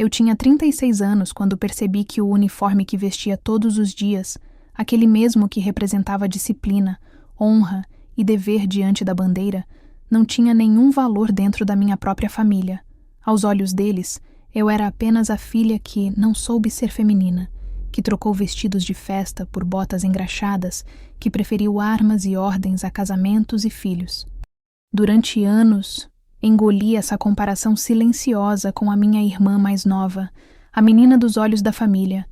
Eu tinha 36 anos quando percebi que o uniforme que vestia todos os dias, aquele mesmo que representava disciplina, honra e dever diante da bandeira, não tinha nenhum valor dentro da minha própria família. Aos olhos deles, eu era apenas a filha que não soube ser feminina, que trocou vestidos de festa por botas engraxadas, que preferiu armas e ordens a casamentos e filhos. Durante anos, engoli essa comparação silenciosa com a minha irmã mais nova, a menina dos olhos da família,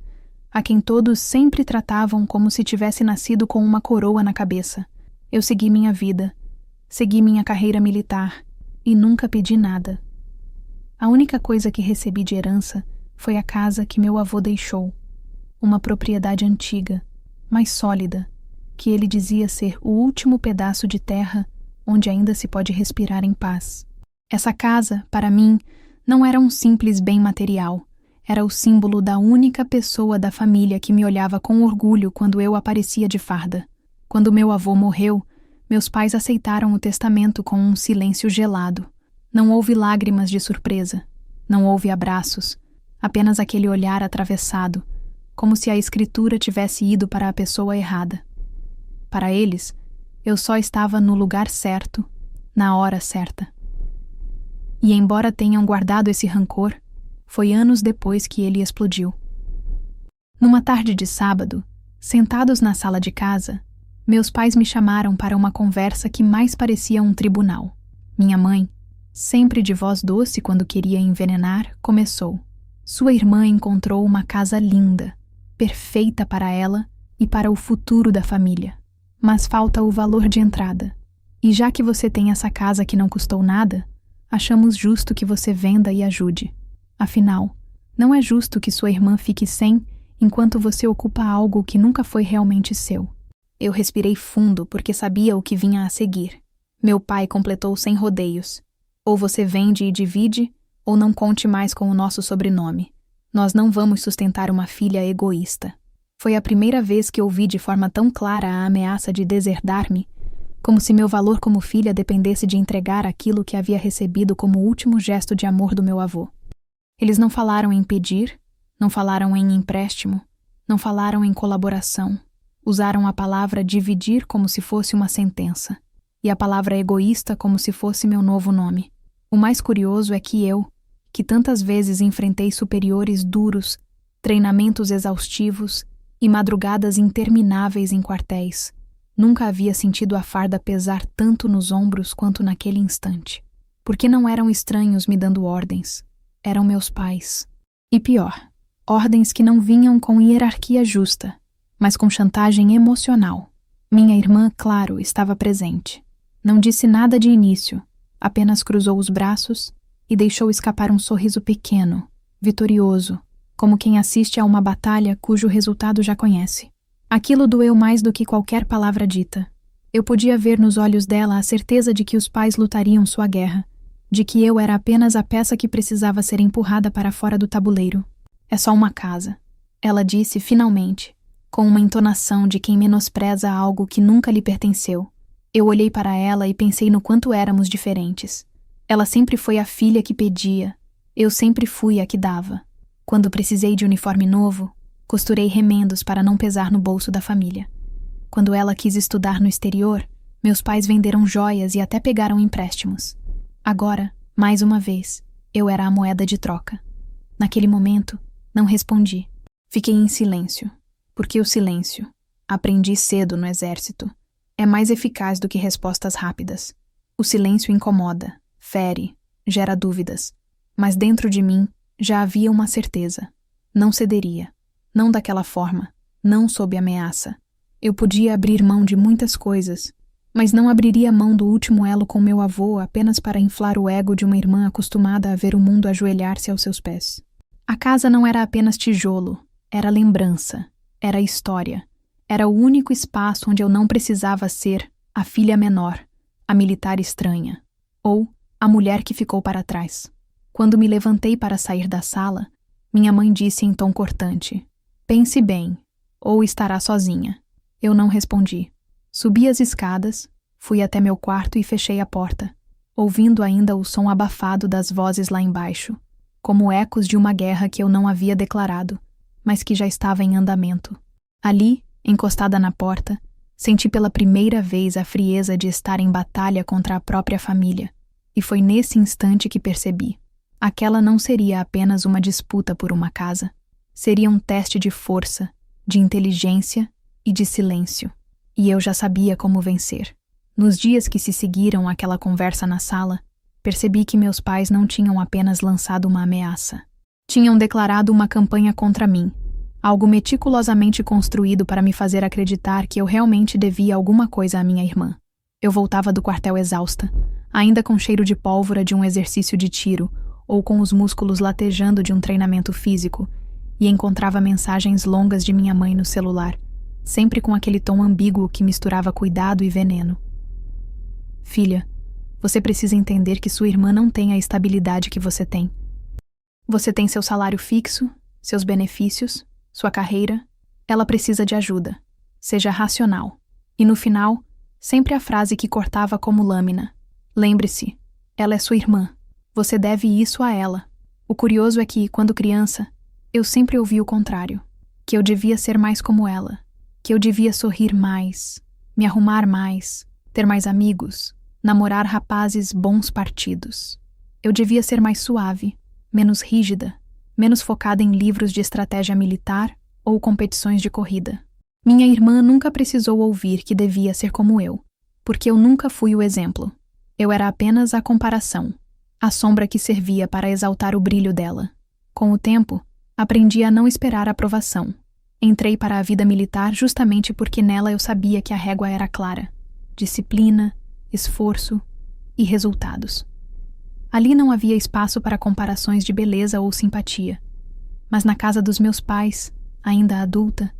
a quem todos sempre tratavam como se tivesse nascido com uma coroa na cabeça. Eu segui minha vida, segui minha carreira militar e nunca pedi nada. A única coisa que recebi de herança foi a casa que meu avô deixou, uma propriedade antiga, mas sólida, que ele dizia ser o último pedaço de terra onde ainda se pode respirar em paz. Essa casa, para mim, não era um simples bem material, era o símbolo da única pessoa da família que me olhava com orgulho quando eu aparecia de farda. Quando meu avô morreu, meus pais aceitaram o testamento com um silêncio gelado. Não houve lágrimas de surpresa, não houve abraços, apenas aquele olhar atravessado, como se a escritura tivesse ido para a pessoa errada. Para eles, eu só estava no lugar certo, na hora certa. E embora tenham guardado esse rancor, foi anos depois que ele explodiu. Numa tarde de sábado, sentados na sala de casa, meus pais me chamaram para uma conversa que mais parecia um tribunal. Minha mãe, sempre de voz doce quando queria envenenar, começou. Sua irmã encontrou uma casa linda, perfeita para ela e para o futuro da família. Mas falta o valor de entrada. E já que você tem essa casa que não custou nada, achamos justo que você venda e ajude. Afinal, não é justo que sua irmã fique sem enquanto você ocupa algo que nunca foi realmente seu. Eu respirei fundo porque sabia o que vinha a seguir. Meu pai completou sem rodeios. Ou você vende e divide, ou não conte mais com o nosso sobrenome. Nós não vamos sustentar uma filha egoísta. Foi a primeira vez que ouvi de forma tão clara a ameaça de deserdar-me, como se meu valor como filha dependesse de entregar aquilo que havia recebido como último gesto de amor do meu avô. Eles não falaram em pedir, não falaram em empréstimo, não falaram em colaboração. Usaram a palavra dividir como se fosse uma sentença, e a palavra egoísta como se fosse meu novo nome. O mais curioso é que eu, que tantas vezes enfrentei superiores duros, treinamentos exaustivos e madrugadas intermináveis em quartéis, nunca havia sentido a farda pesar tanto nos ombros quanto naquele instante. Porque não eram estranhos me dando ordens, eram meus pais. E pior, ordens que não vinham com hierarquia justa, mas com chantagem emocional. Minha irmã, claro, estava presente. Não disse nada de início, apenas cruzou os braços e deixou escapar um sorriso pequeno, vitorioso, como quem assiste a uma batalha cujo resultado já conhece. Aquilo doeu mais do que qualquer palavra dita. Eu podia ver nos olhos dela a certeza de que os pais lutariam sua guerra, de que eu era apenas a peça que precisava ser empurrada para fora do tabuleiro. É só uma casa, ela disse finalmente, com uma entonação de quem menospreza algo que nunca lhe pertenceu. Eu olhei para ela e pensei no quanto éramos diferentes. Ela sempre foi a filha que pedia, eu sempre fui a que dava. Quando precisei de uniforme novo, costurei remendos para não pesar no bolso da família. Quando ela quis estudar no exterior, meus pais venderam joias e até pegaram empréstimos. Agora, mais uma vez, eu era a moeda de troca. Naquele momento, não respondi. Fiquei em silêncio, porque o silêncio, aprendi cedo no exército, é mais eficaz do que respostas rápidas. O silêncio incomoda, fere, gera dúvidas, mas dentro de mim já havia uma certeza. Não cederia. Não daquela forma, não sob ameaça. Eu podia abrir mão de muitas coisas, mas não abriria mão do último elo com meu avô apenas para inflar o ego de uma irmã acostumada a ver o mundo ajoelhar-se aos seus pés. A casa não era apenas tijolo, era lembrança, era história. Era o único espaço onde eu não precisava ser a filha menor, a militar estranha, ou a mulher que ficou para trás. Quando me levantei para sair da sala, minha mãe disse em tom cortante: "Pense bem, ou estará sozinha." Eu não respondi. Subi as escadas, fui até meu quarto e fechei a porta, ouvindo ainda o som abafado das vozes lá embaixo. como ecos de uma guerra que eu não havia declarado, mas que já estava em andamento. Ali, encostada na porta, senti pela primeira vez a frieza de estar em batalha contra a própria família, e foi nesse instante que percebi. Aquela não seria apenas uma disputa por uma casa. Seria um teste de força, de inteligência e de silêncio. E eu já sabia como vencer. Nos dias que se seguiram àquela conversa na sala, percebi que meus pais não tinham apenas lançado uma ameaça. Tinham declarado uma campanha contra mim, algo meticulosamente construído para me fazer acreditar que eu realmente devia alguma coisa à minha irmã. Eu voltava do quartel exausta, ainda com cheiro de pólvora de um exercício de tiro, ou com os músculos latejando de um treinamento físico, e encontrava mensagens longas de minha mãe no celular, sempre com aquele tom ambíguo que misturava cuidado e veneno. Filha, você precisa entender que sua irmã não tem a estabilidade que você tem. Você tem seu salário fixo, seus benefícios, sua carreira. Ela precisa de ajuda. Seja racional. E no final, sempre a frase que cortava como lâmina. Lembre-se, ela é sua irmã. Você deve isso a ela. O curioso é que, quando criança, eu sempre ouvi o contrário. Que eu devia ser mais como ela. Que eu devia sorrir mais, me arrumar mais, ter mais amigos, namorar rapazes bons partidos. Eu devia ser mais suave, menos rígida, menos focada em livros de estratégia militar ou competições de corrida. Minha irmã nunca precisou ouvir que devia ser como eu, porque eu nunca fui o exemplo. Eu era apenas a comparação, a sombra que servia para exaltar o brilho dela. Com o tempo, aprendi a não esperar aprovação. Entrei para a vida militar justamente porque nela eu sabia que a régua era clara. Disciplina, esforço e resultados. Ali não havia espaço para comparações de beleza ou simpatia. Mas na casa dos meus pais, ainda adulta,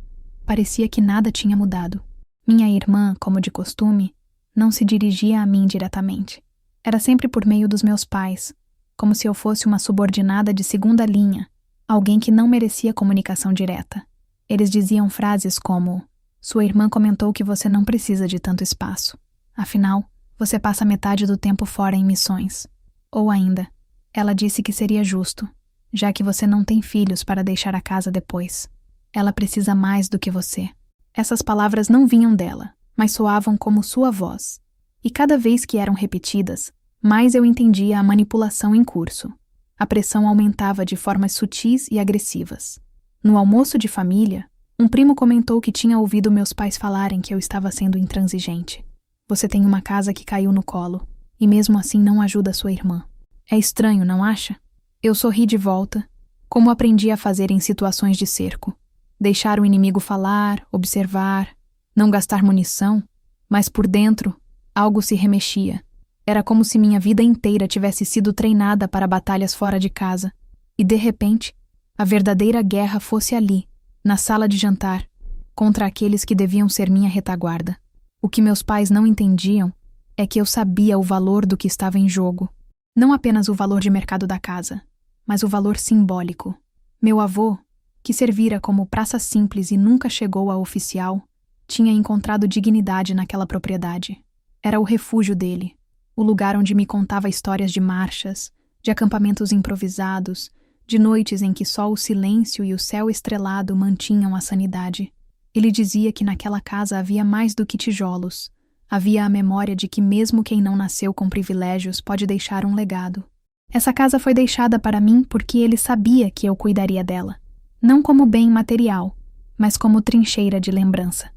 parecia que nada tinha mudado. Minha irmã, como de costume, não se dirigia a mim diretamente. Era sempre por meio dos meus pais, como se eu fosse uma subordinada de segunda linha, alguém que não merecia comunicação direta. Eles diziam frases como: sua irmã comentou que você não precisa de tanto espaço. Afinal, você passa metade do tempo fora em missões. Ou ainda, ela disse que seria justo, já que você não tem filhos para deixar a casa depois. Ela precisa mais do que você. Essas palavras não vinham dela, mas soavam como sua voz. E cada vez que eram repetidas, mais eu entendia a manipulação em curso. A pressão aumentava de formas sutis e agressivas. No almoço de família, um primo comentou que tinha ouvido meus pais falarem que eu estava sendo intransigente. Você tem uma casa que caiu no colo, e mesmo assim não ajuda sua irmã. É estranho, não acha? Eu sorri de volta, como aprendi a fazer em situações de cerco. Deixar o inimigo falar, observar, não gastar munição, mas por dentro, algo se remexia. Era como se minha vida inteira tivesse sido treinada para batalhas fora de casa, e de repente, a verdadeira guerra fosse ali, na sala de jantar, contra aqueles que deviam ser minha retaguarda. O que meus pais não entendiam é que eu sabia o valor do que estava em jogo. Não apenas o valor de mercado da casa, mas o valor simbólico. Meu avô, que servira como praça simples e nunca chegou a oficial, tinha encontrado dignidade naquela propriedade. Era o refúgio dele, o lugar onde me contava histórias de marchas, de acampamentos improvisados, de noites em que só o silêncio e o céu estrelado mantinham a sanidade. Ele dizia que naquela casa havia mais do que tijolos. Havia a memória de que mesmo quem não nasceu com privilégios pode deixar um legado. Essa casa foi deixada para mim porque ele sabia que eu cuidaria dela. Não como bem material, mas como trincheira de lembrança.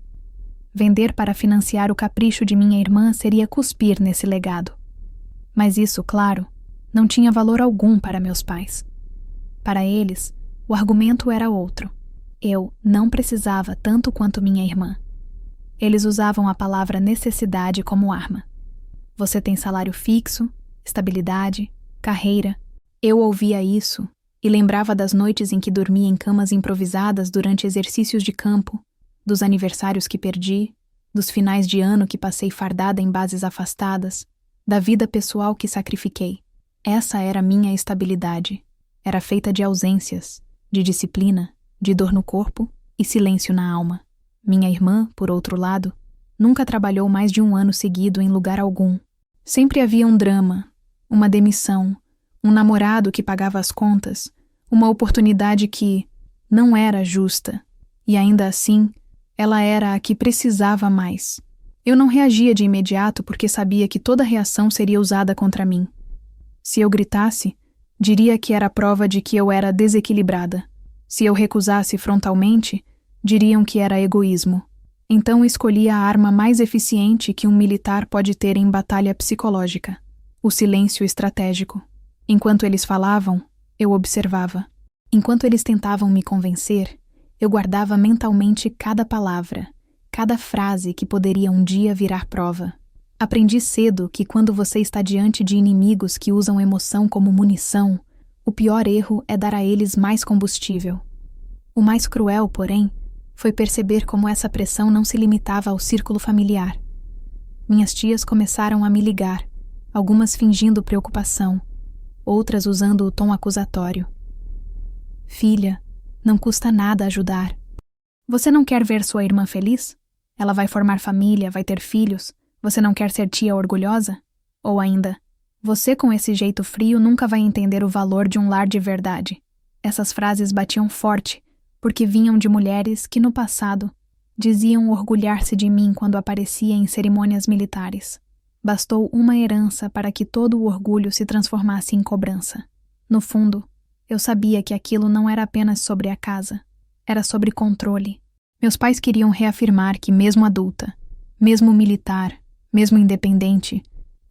Vender para financiar o capricho de minha irmã seria cuspir nesse legado. Mas isso, claro, não tinha valor algum para meus pais. Para eles, o argumento era outro. Eu não precisava tanto quanto minha irmã. Eles usavam a palavra necessidade como arma. Você tem salário fixo, estabilidade, carreira. Eu ouvia isso e lembrava das noites em que dormia em camas improvisadas durante exercícios de campo, dos aniversários que perdi, dos finais de ano que passei fardada em bases afastadas, da vida pessoal que sacrifiquei. Essa era minha estabilidade. Era feita de ausências, de disciplina, de dor no corpo e silêncio na alma. Minha irmã, por outro lado, nunca trabalhou mais de 1 ano seguido em lugar algum. Sempre havia um drama, uma demissão, um namorado que pagava as contas, uma oportunidade que não era justa, e ainda assim, ela era a que precisava mais. Eu não reagia de imediato porque sabia que toda reação seria usada contra mim. Se eu gritasse, diria que era prova de que eu era desequilibrada. Se eu recusasse frontalmente, diriam que era egoísmo. Então escolhi a arma mais eficiente que um militar pode ter em batalha psicológica: o silêncio estratégico. Enquanto eles falavam, eu observava. Enquanto eles tentavam me convencer, eu guardava mentalmente cada palavra, cada frase que poderia um dia virar prova. Aprendi cedo que quando você está diante de inimigos que usam emoção como munição, o pior erro é dar a eles mais combustível. O mais cruel, porém, foi perceber como essa pressão não se limitava ao círculo familiar. Minhas tias começaram a me ligar, algumas fingindo preocupação, outras usando o tom acusatório. Filha, não custa nada ajudar. Você não quer ver sua irmã feliz? Ela vai formar família, vai ter filhos. Você não quer ser tia orgulhosa? Ou ainda, você com esse jeito frio nunca vai entender o valor de um lar de verdade. Essas frases batiam forte, porque vinham de mulheres que, no passado, diziam orgulhar-se de mim quando aparecia em cerimônias militares. Bastou uma herança para que todo o orgulho se transformasse em cobrança. No fundo, eu sabia que aquilo não era apenas sobre a casa, era sobre controle. Meus pais queriam reafirmar que, mesmo adulta, mesmo militar, mesmo independente,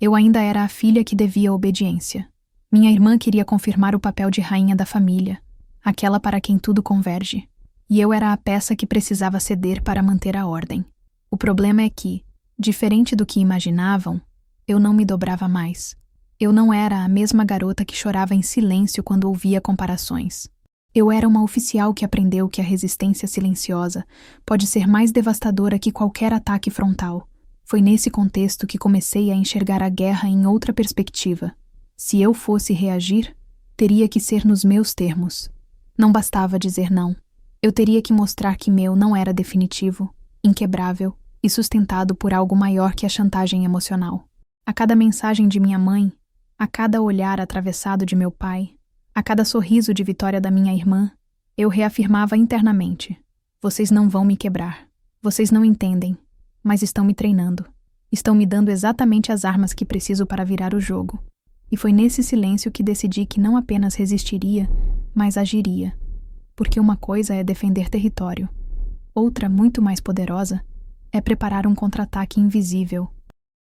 eu ainda era a filha que devia obediência. Minha irmã queria confirmar o papel de rainha da família, aquela para quem tudo converge, e eu era a peça que precisava ceder para manter a ordem. O problema é que, diferente do que imaginavam, eu não me dobrava mais. Eu não era a mesma garota que chorava em silêncio quando ouvia comparações. Eu era uma oficial que aprendeu que a resistência silenciosa pode ser mais devastadora que qualquer ataque frontal. Foi nesse contexto que comecei a enxergar a guerra em outra perspectiva. Se eu fosse reagir, teria que ser nos meus termos. Não bastava dizer não. Eu teria que mostrar que meu não era definitivo, inquebrável e sustentado por algo maior que a chantagem emocional. A cada mensagem de minha mãe, a cada olhar atravessado de meu pai, a cada sorriso de vitória da minha irmã, eu reafirmava internamente: vocês não vão me quebrar. Vocês não entendem, mas estão me treinando. Estão me dando exatamente as armas que preciso para virar o jogo. E foi nesse silêncio que decidi que não apenas resistiria, mas agiria. Porque uma coisa é defender território. Outra, muito mais poderosa, é preparar um contra-ataque invisível.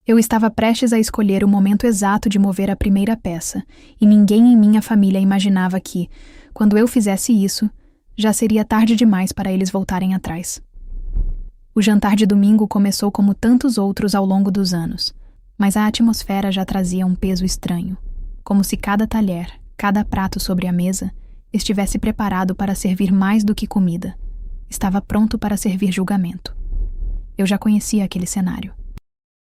Eu estava prestes a escolher o momento exato de mover a primeira peça, e ninguém em minha família imaginava que, quando eu fizesse isso, já seria tarde demais para eles voltarem atrás. O jantar de domingo começou como tantos outros ao longo dos anos, mas a atmosfera já trazia um peso estranho, como se cada talher, cada prato sobre a mesa, estivesse preparado para servir mais do que comida. Estava pronto para servir julgamento. Eu já conhecia aquele cenário.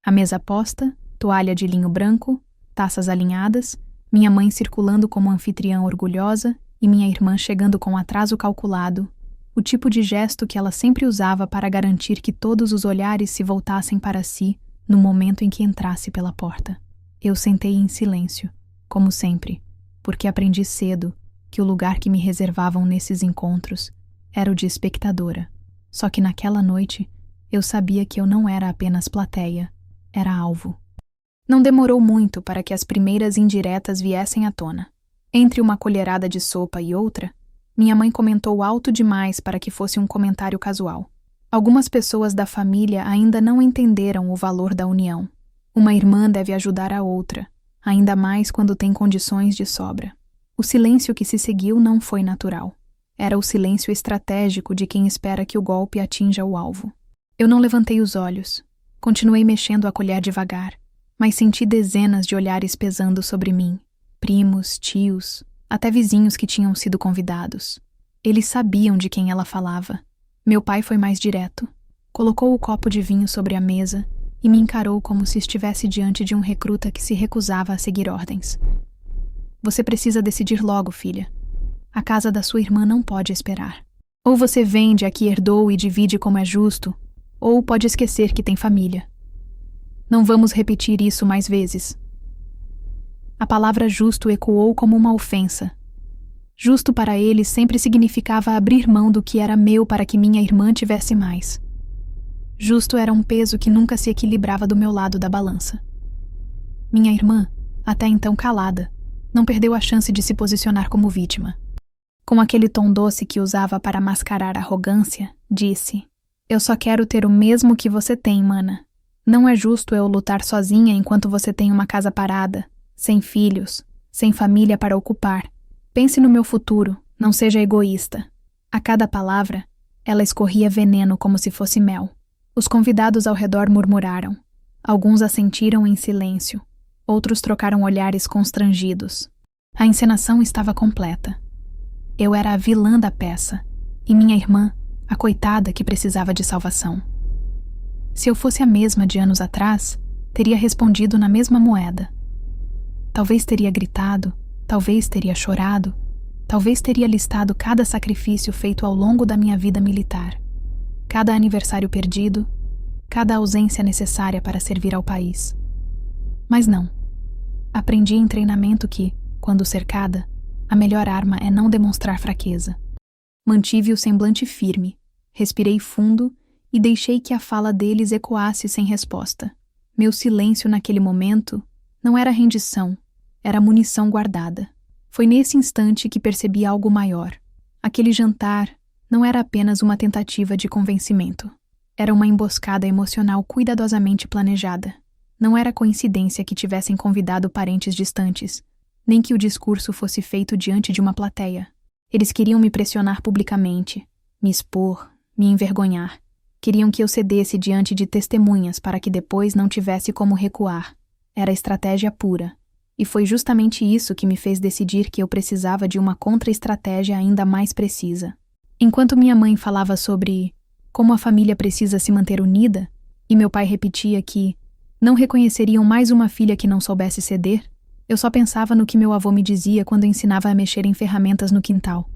A mesa posta, toalha de linho branco, taças alinhadas, minha mãe circulando como anfitriã orgulhosa e minha irmã chegando com atraso calculado, o tipo de gesto que ela sempre usava para garantir que todos os olhares se voltassem para si no momento em que entrasse pela porta. Eu sentei em silêncio, como sempre, porque aprendi cedo que o lugar que me reservavam nesses encontros era o de espectadora. Só que naquela noite, eu sabia que eu não era apenas plateia, era alvo. Não demorou muito para que as primeiras indiretas viessem à tona. Entre uma colherada de sopa e outra, minha mãe comentou alto demais para que fosse um comentário casual. Algumas pessoas da família ainda não entenderam o valor da união. Uma irmã deve ajudar a outra, ainda mais quando tem condições de sobra. O silêncio que se seguiu não foi natural. Era o silêncio estratégico de quem espera que o golpe atinja o alvo. Eu não levantei os olhos. Continuei mexendo a colher devagar, mas senti dezenas de olhares pesando sobre mim. Primos, tios, até vizinhos que tinham sido convidados. Eles sabiam de quem ela falava. Meu pai foi mais direto. Colocou o copo de vinho sobre a mesa e me encarou como se estivesse diante de um recruta que se recusava a seguir ordens. Você precisa decidir logo, filha. A casa da sua irmã não pode esperar. Ou você vende a que herdou e divide como é justo, ou pode esquecer que tem família. Não vamos repetir isso mais vezes. A palavra justo ecoou como uma ofensa. Justo para ele sempre significava abrir mão do que era meu para que minha irmã tivesse mais. Justo era um peso que nunca se equilibrava do meu lado da balança. Minha irmã, até então calada, não perdeu a chance de se posicionar como vítima. Com aquele tom doce que usava para mascarar arrogância, disse: "Eu só quero ter o mesmo que você tem, mana. Não é justo eu lutar sozinha enquanto você tem uma casa parada, sem filhos, sem família para ocupar. Pense no meu futuro, não seja egoísta." A cada palavra, ela escorria veneno como se fosse mel. Os convidados ao redor murmuraram. Alguns assentiram em silêncio. Outros trocaram olhares constrangidos. A encenação estava completa. Eu era a vilã da peça, e minha irmã, a coitada que precisava de salvação. Se eu fosse a mesma de anos atrás, teria respondido na mesma moeda. Talvez teria gritado, talvez teria chorado, talvez teria listado cada sacrifício feito ao longo da minha vida militar, cada aniversário perdido, cada ausência necessária para servir ao país. Mas não. Aprendi em treinamento que, quando cercada, a melhor arma é não demonstrar fraqueza. Mantive o semblante firme, respirei fundo e deixei que a fala deles ecoasse sem resposta. Meu silêncio naquele momento não era rendição, era munição guardada. Foi nesse instante que percebi algo maior. Aquele jantar não era apenas uma tentativa de convencimento. Era uma emboscada emocional cuidadosamente planejada. Não era coincidência que tivessem convidado parentes distantes, nem que o discurso fosse feito diante de uma plateia. Eles queriam me pressionar publicamente, me expor, me envergonhar. Queriam que eu cedesse diante de testemunhas para que depois não tivesse como recuar. Era estratégia pura. E foi justamente isso que me fez decidir que eu precisava de uma contra-estratégia ainda mais precisa. Enquanto minha mãe falava sobre como a família precisa se manter unida, e meu pai repetia que não reconheceriam mais uma filha que não soubesse ceder, eu só pensava no que meu avô me dizia quando ensinava a mexer em ferramentas no quintal.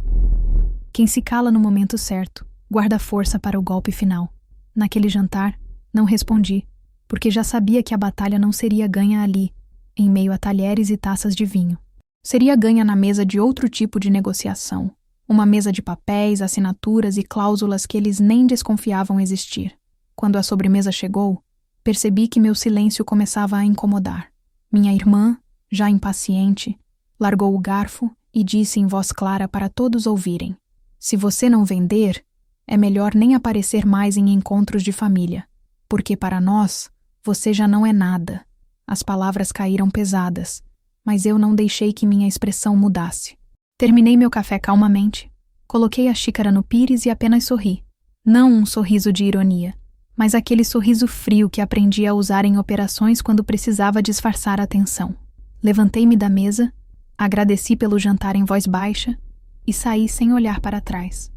Quem se cala no momento certo, guarda força para o golpe final. Naquele jantar, não respondi, porque já sabia que a batalha não seria ganha ali, em meio a talheres e taças de vinho. Seria ganha na mesa de outro tipo de negociação, uma mesa de papéis, assinaturas e cláusulas que eles nem desconfiavam existir. Quando a sobremesa chegou, percebi que meu silêncio começava a incomodar. Minha irmã, já impaciente, largou o garfo e disse em voz clara para todos ouvirem: "Se você não vender, é melhor nem aparecer mais em encontros de família, porque para nós, você já não é nada." As palavras caíram pesadas, mas eu não deixei que minha expressão mudasse. Terminei meu café calmamente, coloquei a xícara no pires e apenas sorri. Não um sorriso de ironia, mas aquele sorriso frio que aprendi a usar em operações quando precisava disfarçar a tensão. Levantei-me da mesa, agradeci pelo jantar em voz baixa e saí sem olhar para trás.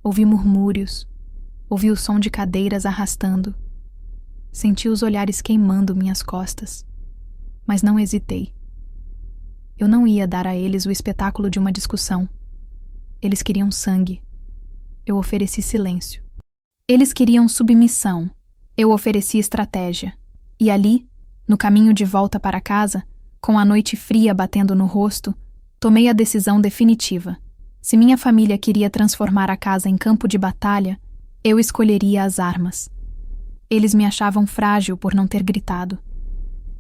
Ouvi murmúrios, ouvi o som de cadeiras arrastando. Senti os olhares queimando minhas costas, mas não hesitei. Eu não ia dar a eles o espetáculo de uma discussão. Eles queriam sangue. Eu ofereci silêncio. Eles queriam submissão. Eu ofereci estratégia. E ali, no caminho de volta para casa, com a noite fria batendo no rosto, tomei a decisão definitiva. Se minha família queria transformar a casa em campo de batalha, eu escolheria as armas. Eles me achavam frágil por não ter gritado,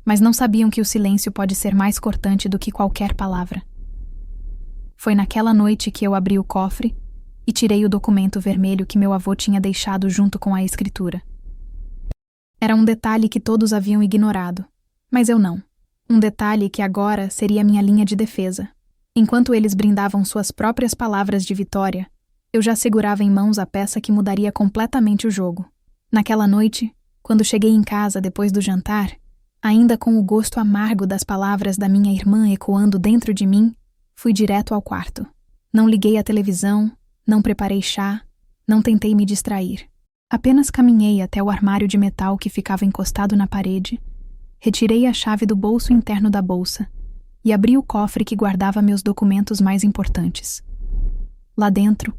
mas não sabiam que o silêncio pode ser mais cortante do que qualquer palavra. Foi naquela noite que eu abri o cofre e tirei o documento vermelho que meu avô tinha deixado junto com a escritura. Era um detalhe que todos haviam ignorado, mas eu não. Um detalhe que agora seria minha linha de defesa. Enquanto eles brindavam suas próprias palavras de vitória, eu já segurava em mãos a peça que mudaria completamente o jogo. Naquela noite, quando cheguei em casa depois do jantar, ainda com o gosto amargo das palavras da minha irmã ecoando dentro de mim, fui direto ao quarto. Não liguei a televisão, não preparei chá, não tentei me distrair. Apenas caminhei até o armário de metal que ficava encostado na parede, retirei a chave do bolso interno da bolsa e abri o cofre que guardava meus documentos mais importantes. Lá dentro,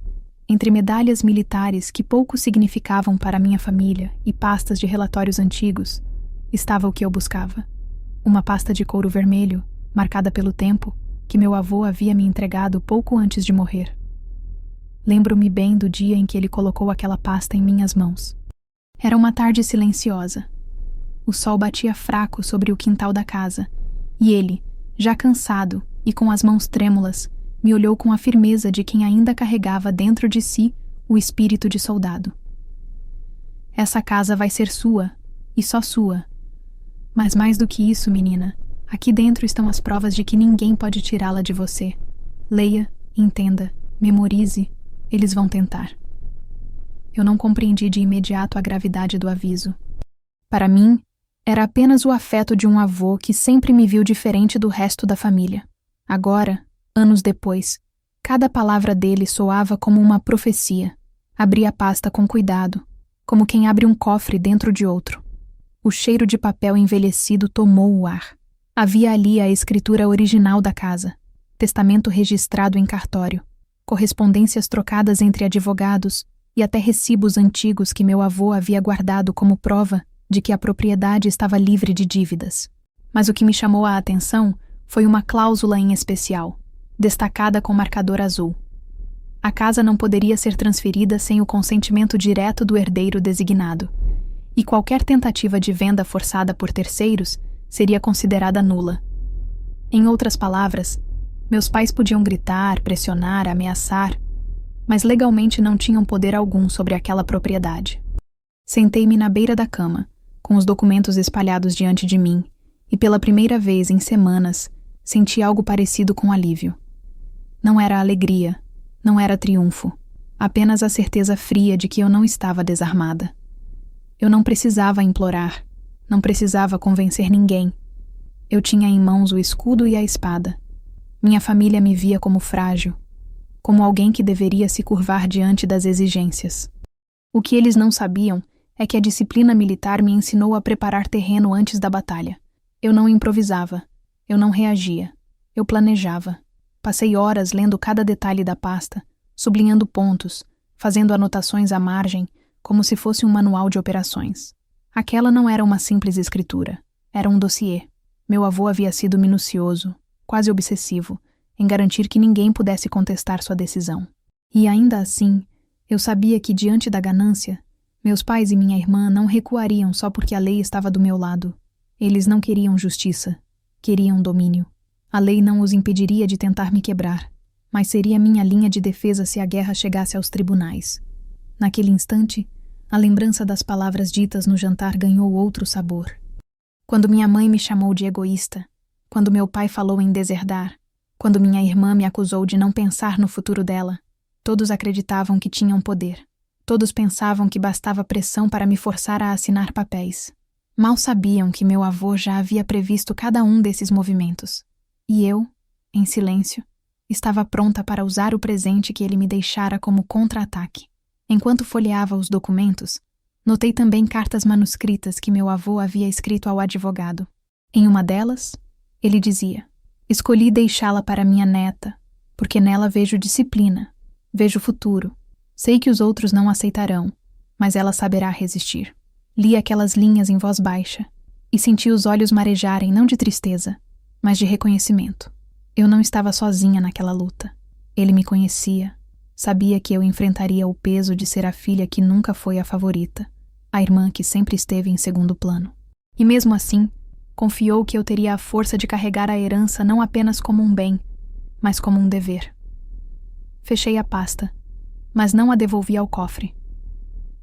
entre medalhas militares que pouco significavam para minha família e pastas de relatórios antigos, estava o que eu buscava. Uma pasta de couro vermelho, marcada pelo tempo que meu avô havia me entregado pouco antes de morrer. Lembro-me bem do dia em que ele colocou aquela pasta em minhas mãos. Era uma tarde silenciosa. O sol batia fraco sobre o quintal da casa, e ele, já cansado e com as mãos trêmulas, me olhou com a firmeza de quem ainda carregava dentro de si o espírito de soldado. Essa casa vai ser sua, e só sua. Mas mais do que isso, menina, aqui dentro estão as provas de que ninguém pode tirá-la de você. Leia, entenda, memorize, eles vão tentar. Eu não compreendi de imediato a gravidade do aviso. Para mim, era apenas o afeto de um avô que sempre me viu diferente do resto da família. Agora, anos depois, cada palavra dele soava como uma profecia. Abri a pasta com cuidado, como quem abre um cofre dentro de outro. O cheiro de papel envelhecido tomou o ar. Havia ali a escritura original da casa, testamento registrado em cartório, correspondências trocadas entre advogados e até recibos antigos que meu avô havia guardado como prova de que a propriedade estava livre de dívidas. Mas o que me chamou a atenção foi uma cláusula em especial, destacada com marcador azul. A casa não poderia ser transferida sem o consentimento direto do herdeiro designado, e qualquer tentativa de venda forçada por terceiros seria considerada nula. Em outras palavras, meus pais podiam gritar, pressionar, ameaçar, mas legalmente não tinham poder algum sobre aquela propriedade. Sentei-me na beira da cama, com os documentos espalhados diante de mim, e pela primeira vez em semanas, senti algo parecido com alívio. Não era alegria, não era triunfo, apenas a certeza fria de que eu não estava desarmada. Eu não precisava implorar, não precisava convencer ninguém. Eu tinha em mãos o escudo e a espada. Minha família me via como frágil, como alguém que deveria se curvar diante das exigências. O que eles não sabiam é que a disciplina militar me ensinou a preparar terreno antes da batalha. Eu não improvisava, eu não reagia, eu planejava. Passei horas lendo cada detalhe da pasta, sublinhando pontos, fazendo anotações à margem, como se fosse um manual de operações. Aquela não era uma simples escritura, era um dossiê. Meu avô havia sido minucioso, quase obsessivo, em garantir que ninguém pudesse contestar sua decisão. E ainda assim, eu sabia que diante da ganância, meus pais e minha irmã não recuariam só porque a lei estava do meu lado. Eles não queriam justiça, queriam domínio. A lei não os impediria de tentar me quebrar, mas seria minha linha de defesa se a guerra chegasse aos tribunais. Naquele instante, a lembrança das palavras ditas no jantar ganhou outro sabor. Quando minha mãe me chamou de egoísta, quando meu pai falou em deserdar, quando minha irmã me acusou de não pensar no futuro dela, todos acreditavam que tinham poder. Todos pensavam que bastava pressão para me forçar a assinar papéis. Mal sabiam que meu avô já havia previsto cada um desses movimentos. E eu, em silêncio, estava pronta para usar o presente que ele me deixara como contra-ataque. Enquanto folheava os documentos, notei também cartas manuscritas que meu avô havia escrito ao advogado. Em uma delas, ele dizia: "Escolhi deixá-la para minha neta, porque nela vejo disciplina, vejo futuro. Sei que os outros não aceitarão, mas ela saberá resistir." Li aquelas linhas em voz baixa e senti os olhos marejarem não de tristeza, mas de reconhecimento. Eu não estava sozinha naquela luta. Ele me conhecia, sabia que eu enfrentaria o peso de ser a filha que nunca foi a favorita, a irmã que sempre esteve em segundo plano. E mesmo assim, confiou que eu teria a força de carregar a herança não apenas como um bem, mas como um dever. Fechei a pasta, mas não a devolvi ao cofre.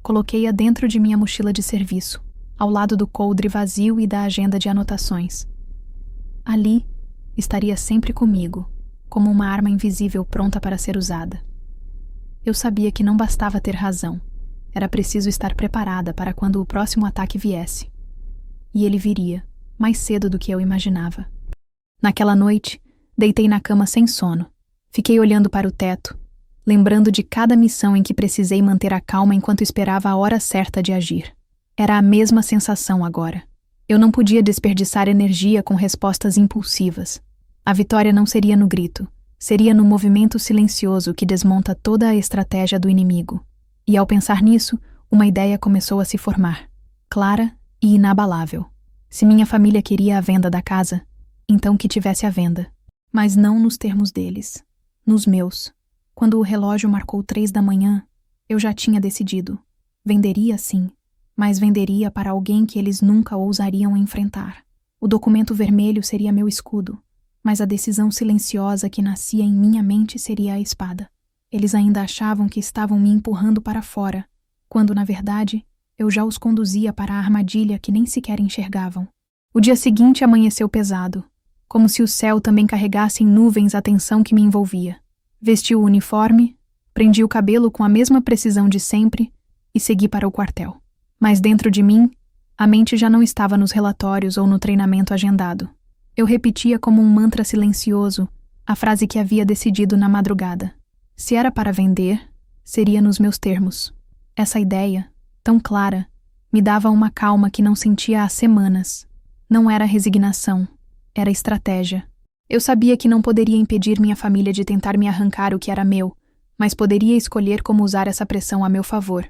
Coloquei-a dentro de minha mochila de serviço, ao lado do coldre vazio e da agenda de anotações. Ali, estaria sempre comigo, como uma arma invisível pronta para ser usada. Eu sabia que não bastava ter razão, era preciso estar preparada para quando o próximo ataque viesse. E ele viria, mais cedo do que eu imaginava. Naquela noite, deitei na cama sem sono. Fiquei olhando para o teto, lembrando de cada missão em que precisei manter a calma enquanto esperava a hora certa de agir. Era a mesma sensação agora. Eu não podia desperdiçar energia com respostas impulsivas. A vitória não seria no grito, seria no movimento silencioso que desmonta toda a estratégia do inimigo. E ao pensar nisso, uma ideia começou a se formar, clara e inabalável. Se minha família queria a venda da casa, então que tivesse à venda. Mas não nos termos deles, nos meus. Quando o relógio marcou 3 da manhã, eu já tinha decidido. Venderia sim, mas venderia para alguém que eles nunca ousariam enfrentar. O documento vermelho seria meu escudo, mas a decisão silenciosa que nascia em minha mente seria a espada. Eles ainda achavam que estavam me empurrando para fora, quando, na verdade, eu já os conduzia para a armadilha que nem sequer enxergavam. O dia seguinte amanheceu pesado, como se o céu também carregasse em nuvens a tensão que me envolvia. Vesti o uniforme, prendi o cabelo com a mesma precisão de sempre e segui para o quartel. Mas dentro de mim, a mente já não estava nos relatórios ou no treinamento agendado. Eu repetia como um mantra silencioso a frase que havia decidido na madrugada. Se era para vender, seria nos meus termos. Essa ideia, tão clara, me dava uma calma que não sentia há semanas. Não era resignação, era estratégia. Eu sabia que não poderia impedir minha família de tentar me arrancar o que era meu, mas poderia escolher como usar essa pressão a meu favor.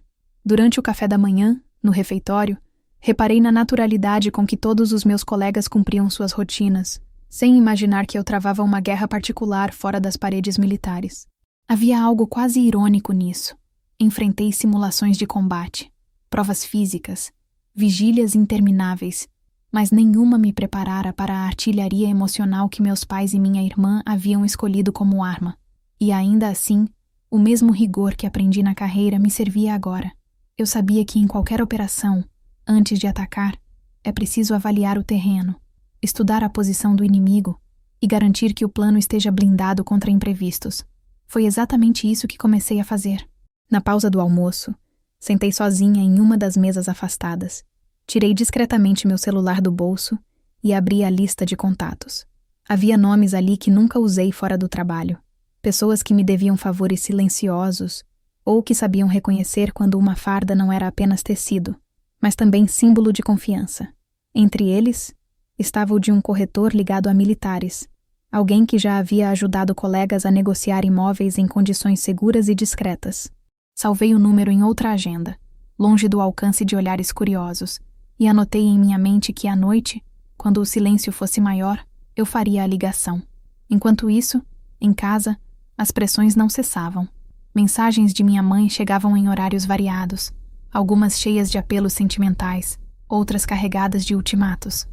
Durante o café da manhã, no refeitório, reparei na naturalidade com que todos os meus colegas cumpriam suas rotinas, sem imaginar que eu travava uma guerra particular fora das paredes militares. Havia algo quase irônico nisso. Enfrentei simulações de combate, provas físicas, vigílias intermináveis, mas nenhuma me preparara para a artilharia emocional que meus pais e minha irmã haviam escolhido como arma. E ainda assim, o mesmo rigor que aprendi na carreira me servia agora. Eu sabia que em qualquer operação, antes de atacar, é preciso avaliar o terreno, estudar a posição do inimigo e garantir que o plano esteja blindado contra imprevistos. Foi exatamente isso que comecei a fazer. Na pausa do almoço, sentei sozinha em uma das mesas afastadas. Tirei discretamente meu celular do bolso e abri a lista de contatos. Havia nomes ali que nunca usei fora do trabalho. Pessoas que me deviam favores silenciosos ou que sabiam reconhecer quando uma farda não era apenas tecido, mas também símbolo de confiança. Entre eles, estava o de um corretor ligado a militares, alguém que já havia ajudado colegas a negociar imóveis em condições seguras e discretas. Salvei o número em outra agenda, longe do alcance de olhares curiosos, e anotei em minha mente que à noite, quando o silêncio fosse maior, eu faria a ligação. Enquanto isso, em casa, as pressões não cessavam. Mensagens de minha mãe chegavam em horários variados, algumas cheias de apelos sentimentais, outras carregadas de ultimatos.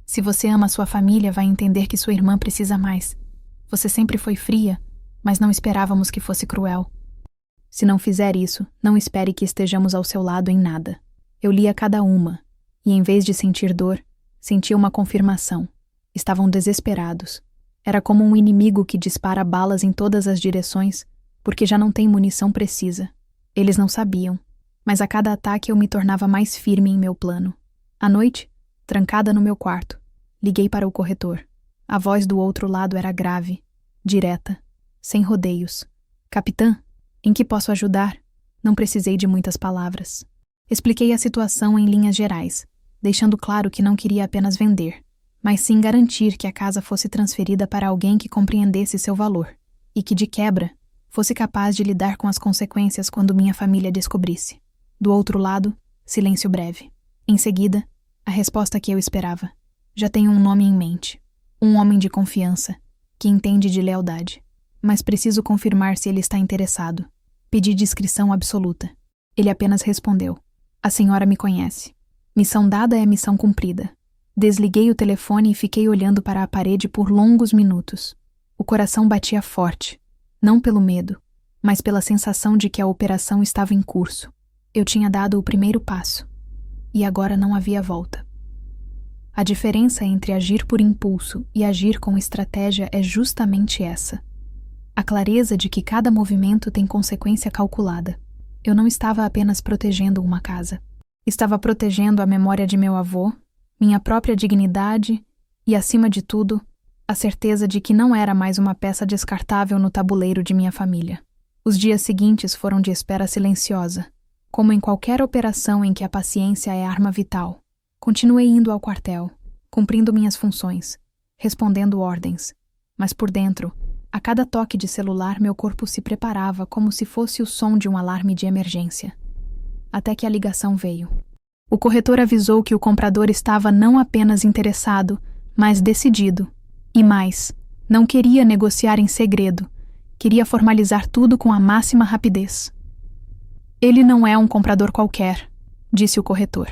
Se você ama sua família, vai entender que sua irmã precisa mais. Você sempre foi fria, mas não esperávamos que fosse cruel. Se não fizer isso, não espere que estejamos ao seu lado em nada. Eu lia cada uma, e em vez de sentir dor, sentia uma confirmação. Estavam desesperados. Era como um inimigo que dispara balas em todas as direções, porque já não tem munição precisa. Eles não sabiam, mas a cada ataque eu me tornava mais firme em meu plano. À noite, trancada no meu quarto, liguei para o corretor. A voz do outro lado era grave, direta, sem rodeios. Capitã, em que posso ajudar? Não precisei de muitas palavras. Expliquei a situação em linhas gerais, deixando claro que não queria apenas vender, mas sim garantir que a casa fosse transferida para alguém que compreendesse seu valor e que, de quebra, fosse capaz de lidar com as consequências quando minha família descobrisse. Do outro lado, silêncio breve. Em seguida, a resposta que eu esperava. Já tenho um nome em mente. Um homem de confiança, que entende de lealdade. Mas preciso confirmar se ele está interessado. Pedi discrição absoluta. Ele apenas respondeu: "A senhora me conhece. Missão dada é missão cumprida." Desliguei o telefone e fiquei olhando para a parede por longos minutos. O coração batia forte, não pelo medo, mas pela sensação de que a operação estava em curso. Eu tinha dado o primeiro passo, e agora não havia volta. A diferença entre agir por impulso e agir com estratégia é justamente essa. A clareza de que cada movimento tem consequência calculada. Eu não estava apenas protegendo uma casa. Estava protegendo a memória de meu avô, minha própria dignidade e, acima de tudo, a certeza de que não era mais uma peça descartável no tabuleiro de minha família. Os dias seguintes foram de espera silenciosa, como em qualquer operação em que a paciência é arma vital. Continuei indo ao quartel, cumprindo minhas funções, respondendo ordens, mas por dentro, a cada toque de celular meu corpo se preparava como se fosse o som de um alarme de emergência. Até que a ligação veio. O corretor avisou que o comprador estava não apenas interessado, mas decidido. E mais, não queria negociar em segredo, queria formalizar tudo com a máxima rapidez. Ele não é um comprador qualquer, disse o corretor.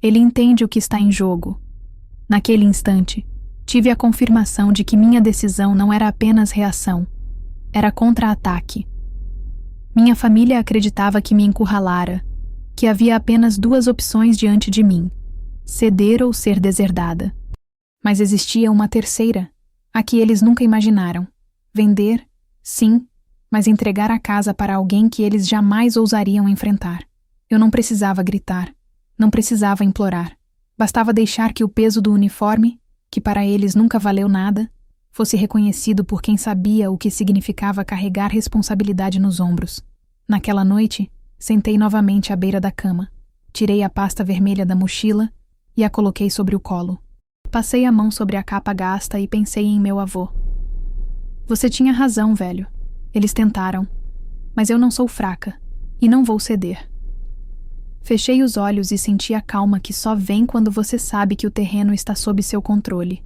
Ele entende o que está em jogo. Naquele instante, tive a confirmação de que minha decisão não era apenas reação, era contra-ataque. Minha família acreditava que me encurralara, que havia apenas duas opções diante de mim: ceder ou ser deserdada. Mas existia uma terceira, a que eles nunca imaginaram. Vender, sim, mas entregar a casa para alguém que eles jamais ousariam enfrentar. Eu não precisava gritar, não precisava implorar. Bastava deixar que o peso do uniforme, que para eles nunca valeu nada, fosse reconhecido por quem sabia o que significava carregar responsabilidade nos ombros. Naquela noite, sentei novamente à beira da cama, tirei a pasta vermelha da mochila e a coloquei sobre o colo. Passei a mão sobre a capa gasta e pensei em meu avô. Você tinha razão, velho. Eles tentaram, mas eu não sou fraca e não vou ceder. Fechei os olhos e senti a calma que só vem quando você sabe que o terreno está sob seu controle.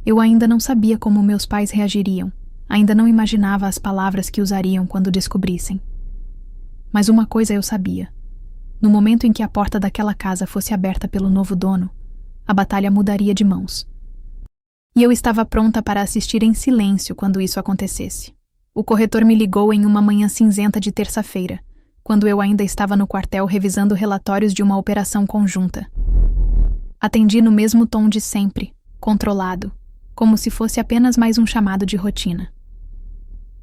Eu ainda não sabia como meus pais reagiriam, ainda não imaginava as palavras que usariam quando descobrissem. Mas uma coisa eu sabia. No momento em que a porta daquela casa fosse aberta pelo novo dono, a batalha mudaria de mãos. E eu estava pronta para assistir em silêncio quando isso acontecesse. O corretor me ligou em uma manhã cinzenta de terça-feira, quando eu ainda estava no quartel revisando relatórios de uma operação conjunta. Atendi no mesmo tom de sempre, controlado, como se fosse apenas mais um chamado de rotina.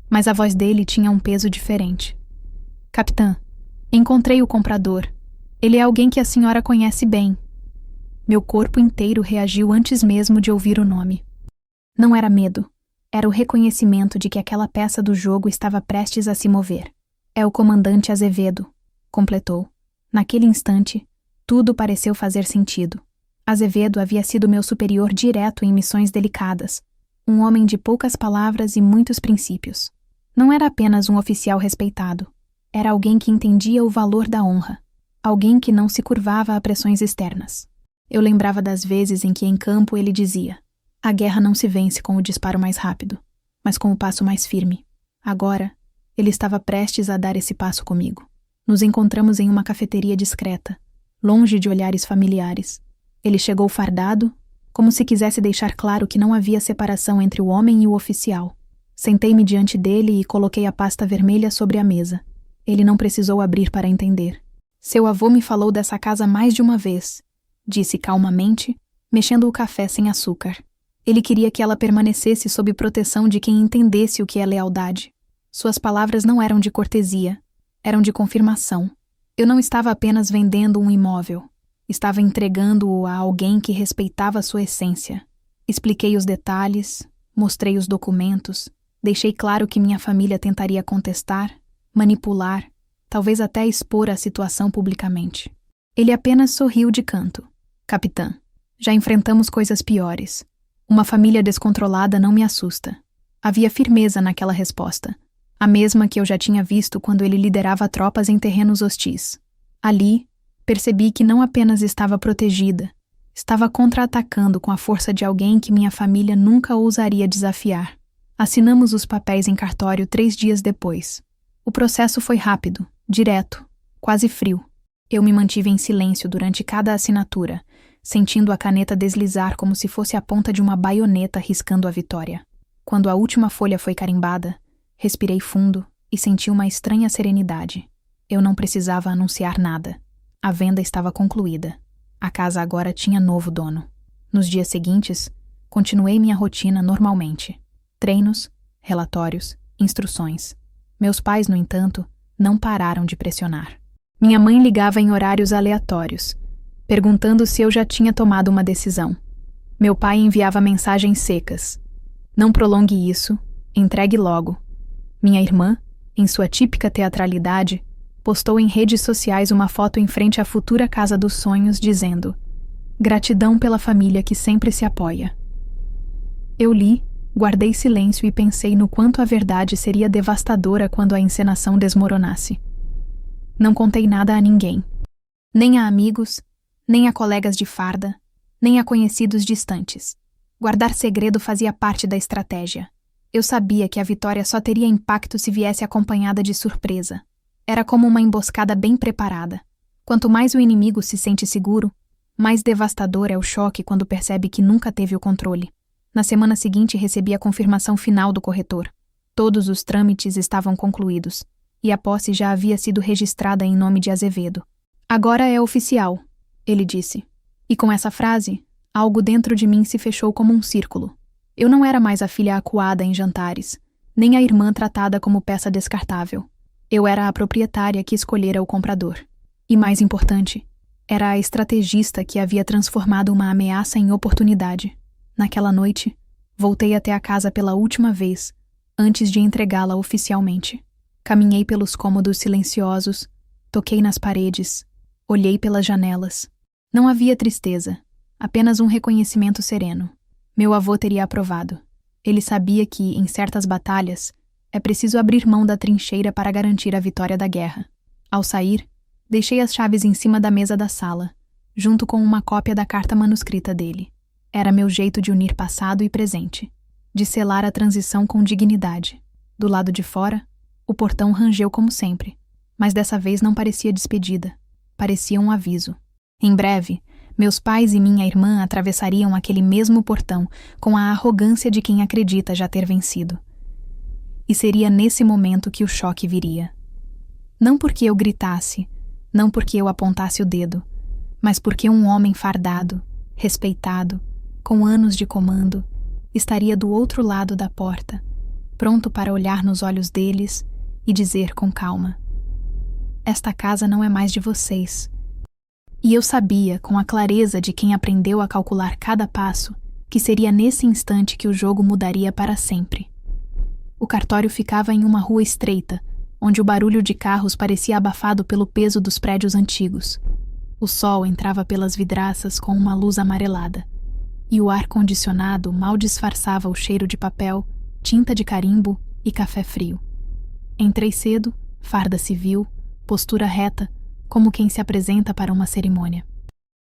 Mas a voz dele tinha um peso diferente. Capitã, encontrei o comprador. Ele é alguém que a senhora conhece bem. Meu corpo inteiro reagiu antes mesmo de ouvir o nome. Não era medo, era o reconhecimento de que aquela peça do jogo estava prestes a se mover. É o comandante Azevedo, completou. Naquele instante, tudo pareceu fazer sentido. Azevedo havia sido meu superior direto em missões delicadas, um homem de poucas palavras e muitos princípios. Não era apenas um oficial respeitado, era alguém que entendia o valor da honra, alguém que não se curvava a pressões externas. Eu lembrava das vezes em que em campo ele dizia: a guerra não se vence com o disparo mais rápido, mas com o passo mais firme. Agora, ele estava prestes a dar esse passo comigo. Nos encontramos em uma cafeteria discreta, longe de olhares familiares. Ele chegou fardado, como se quisesse deixar claro que não havia separação entre o homem e o oficial. Sentei-me diante dele e coloquei a pasta vermelha sobre a mesa. Ele não precisou abrir para entender. Seu avô me falou dessa casa mais de uma vez, disse calmamente, mexendo o café sem açúcar. Ele queria que ela permanecesse sob proteção de quem entendesse o que é lealdade. Suas palavras não eram de cortesia, eram de confirmação. Eu não estava apenas vendendo um imóvel, estava entregando-o a alguém que respeitava sua essência. Expliquei os detalhes, mostrei os documentos, deixei claro que minha família tentaria contestar, manipular, talvez até expor a situação publicamente. Ele apenas sorriu de canto. Capitã, já enfrentamos coisas piores. Uma família descontrolada não me assusta. Havia firmeza naquela resposta, a mesma que eu já tinha visto quando ele liderava tropas em terrenos hostis. Ali, percebi que não apenas estava protegida, estava contra-atacando com a força de alguém que minha família nunca ousaria desafiar. Assinamos os papéis em cartório 3 dias depois. O processo foi rápido, direto, quase frio. Eu me mantive em silêncio durante cada assinatura, sentindo a caneta deslizar como se fosse a ponta de uma baioneta riscando a vitória. Quando a última folha foi carimbada, respirei fundo e senti uma estranha serenidade. Eu não precisava anunciar nada. A venda estava concluída. A casa agora tinha novo dono. Nos dias seguintes, continuei minha rotina normalmente. Treinos, relatórios, instruções. Meus pais, no entanto, não pararam de pressionar. Minha mãe ligava em horários aleatórios, perguntando se eu já tinha tomado uma decisão. Meu pai enviava mensagens secas. Não prolongue isso, entregue logo. Minha irmã, em sua típica teatralidade, postou em redes sociais uma foto em frente à futura casa dos sonhos dizendo: gratidão pela família que sempre se apoia. Eu li, guardei silêncio e pensei no quanto a verdade seria devastadora quando a encenação desmoronasse. Não contei nada a ninguém. Nem a amigos, nem a colegas de farda, nem a conhecidos distantes. Guardar segredo fazia parte da estratégia. Eu sabia que a vitória só teria impacto se viesse acompanhada de surpresa. Era como uma emboscada bem preparada. Quanto mais o inimigo se sente seguro, mais devastador é o choque quando percebe que nunca teve o controle. Na semana seguinte recebi a confirmação final do corretor. Todos os trâmites estavam concluídos, e a posse já havia sido registrada em nome de Azevedo. Agora é oficial, ele disse. E com essa frase, algo dentro de mim se fechou como um círculo. Eu não era mais a filha acuada em jantares, nem a irmã tratada como peça descartável. Eu era a proprietária que escolhera o comprador. E mais importante, era a estrategista que havia transformado uma ameaça em oportunidade. Naquela noite, voltei até a casa pela última vez, antes de entregá-la oficialmente. Caminhei pelos cômodos silenciosos, toquei nas paredes, olhei pelas janelas. Não havia tristeza, apenas um reconhecimento sereno. Meu avô teria aprovado. Ele sabia que, em certas batalhas, é preciso abrir mão da trincheira para garantir a vitória da guerra. Ao sair, deixei as chaves em cima da mesa da sala, junto com uma cópia da carta manuscrita dele. Era meu jeito de unir passado e presente, de selar a transição com dignidade. Do lado de fora, o portão rangeu como sempre, mas dessa vez não parecia despedida, parecia um aviso. Em breve, meus pais e minha irmã atravessariam aquele mesmo portão com a arrogância de quem acredita já ter vencido. E seria nesse momento que o choque viria. Não porque eu gritasse, não porque eu apontasse o dedo, mas porque um homem fardado, respeitado, com anos de comando, estaria do outro lado da porta, pronto para olhar nos olhos deles e dizer com calma: esta casa não é mais de vocês. E eu sabia, com a clareza de quem aprendeu a calcular cada passo, que seria nesse instante que o jogo mudaria para sempre. O cartório ficava em uma rua estreita, onde o barulho de carros parecia abafado pelo peso dos prédios antigos. O sol entrava pelas vidraças com uma luz amarelada, e o ar-condicionado mal disfarçava o cheiro de papel, tinta de carimbo e café frio. Entrei cedo, farda civil, postura reta, como quem se apresenta para uma cerimônia.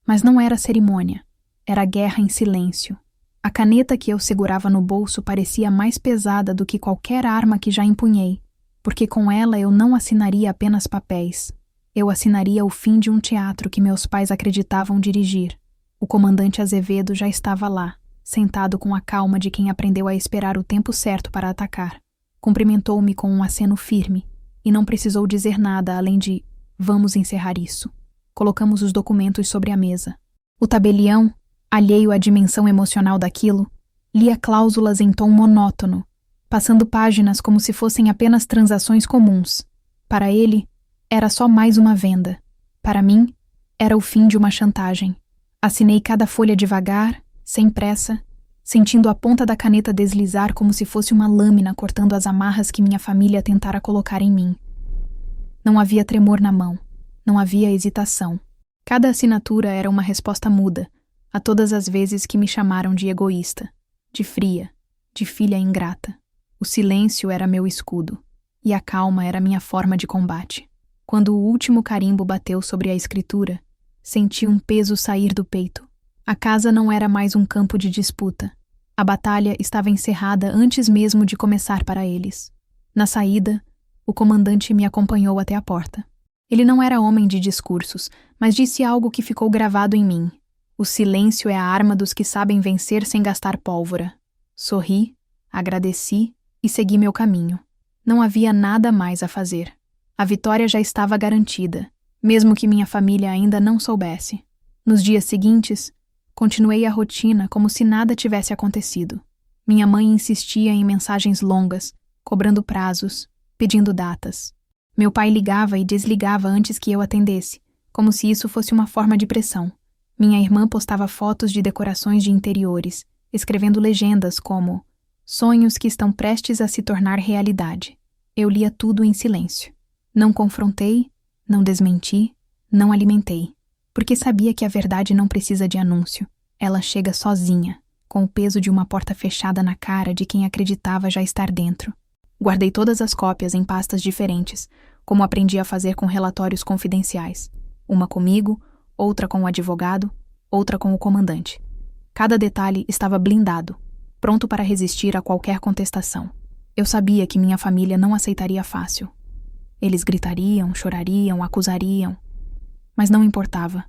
Mas não era cerimônia, era guerra em silêncio. A caneta que eu segurava no bolso parecia mais pesada do que qualquer arma que já empunhei, porque com ela eu não assinaria apenas papéis. Eu assinaria o fim de um teatro que meus pais acreditavam dirigir. O comandante Azevedo já estava lá, sentado com a calma de quem aprendeu a esperar o tempo certo para atacar. Cumprimentou-me com um aceno firme, e não precisou dizer nada além de: vamos encerrar isso. Colocamos os documentos sobre a mesa. O tabelião, alheio à dimensão emocional daquilo, lia cláusulas em tom monótono, passando páginas como se fossem apenas transações comuns. Para ele, era só mais uma venda. Para mim, era o fim de uma chantagem. Assinei cada folha devagar, sem pressa, sentindo a ponta da caneta deslizar como se fosse uma lâmina cortando as amarras que minha família tentara colocar em mim. Não havia tremor na mão, não havia hesitação. Cada assinatura era uma resposta muda a todas as vezes que me chamaram de egoísta, de fria, de filha ingrata. O silêncio era meu escudo, e a calma era minha forma de combate. Quando o último carimbo bateu sobre a escritura, senti um peso sair do peito. A casa não era mais um campo de disputa. A batalha estava encerrada antes mesmo de começar para eles. Na saída, o comandante me acompanhou até a porta. Ele não era homem de discursos, mas disse algo que ficou gravado em mim. O silêncio é a arma dos que sabem vencer sem gastar pólvora. Sorri, agradeci e segui meu caminho. Não havia nada mais a fazer. A vitória já estava garantida, mesmo que minha família ainda não soubesse. Nos dias seguintes, continuei a rotina como se nada tivesse acontecido. Minha mãe insistia em mensagens longas, cobrando prazos, pedindo datas. Meu pai ligava e desligava antes que eu atendesse, como se isso fosse uma forma de pressão. Minha irmã postava fotos de decorações de interiores, escrevendo legendas como sonhos que estão prestes a se tornar realidade. Eu lia tudo em silêncio. Não confrontei, não desmenti, não alimentei, porque sabia que a verdade não precisa de anúncio. Ela chega sozinha, com o peso de uma porta fechada na cara de quem acreditava já estar dentro. Guardei todas as cópias em pastas diferentes, como aprendi a fazer com relatórios confidenciais. Uma comigo, outra com o advogado, outra com o comandante. Cada detalhe estava blindado, pronto para resistir a qualquer contestação. Eu sabia que minha família não aceitaria fácil. Eles gritariam, chorariam, acusariam. Mas não importava.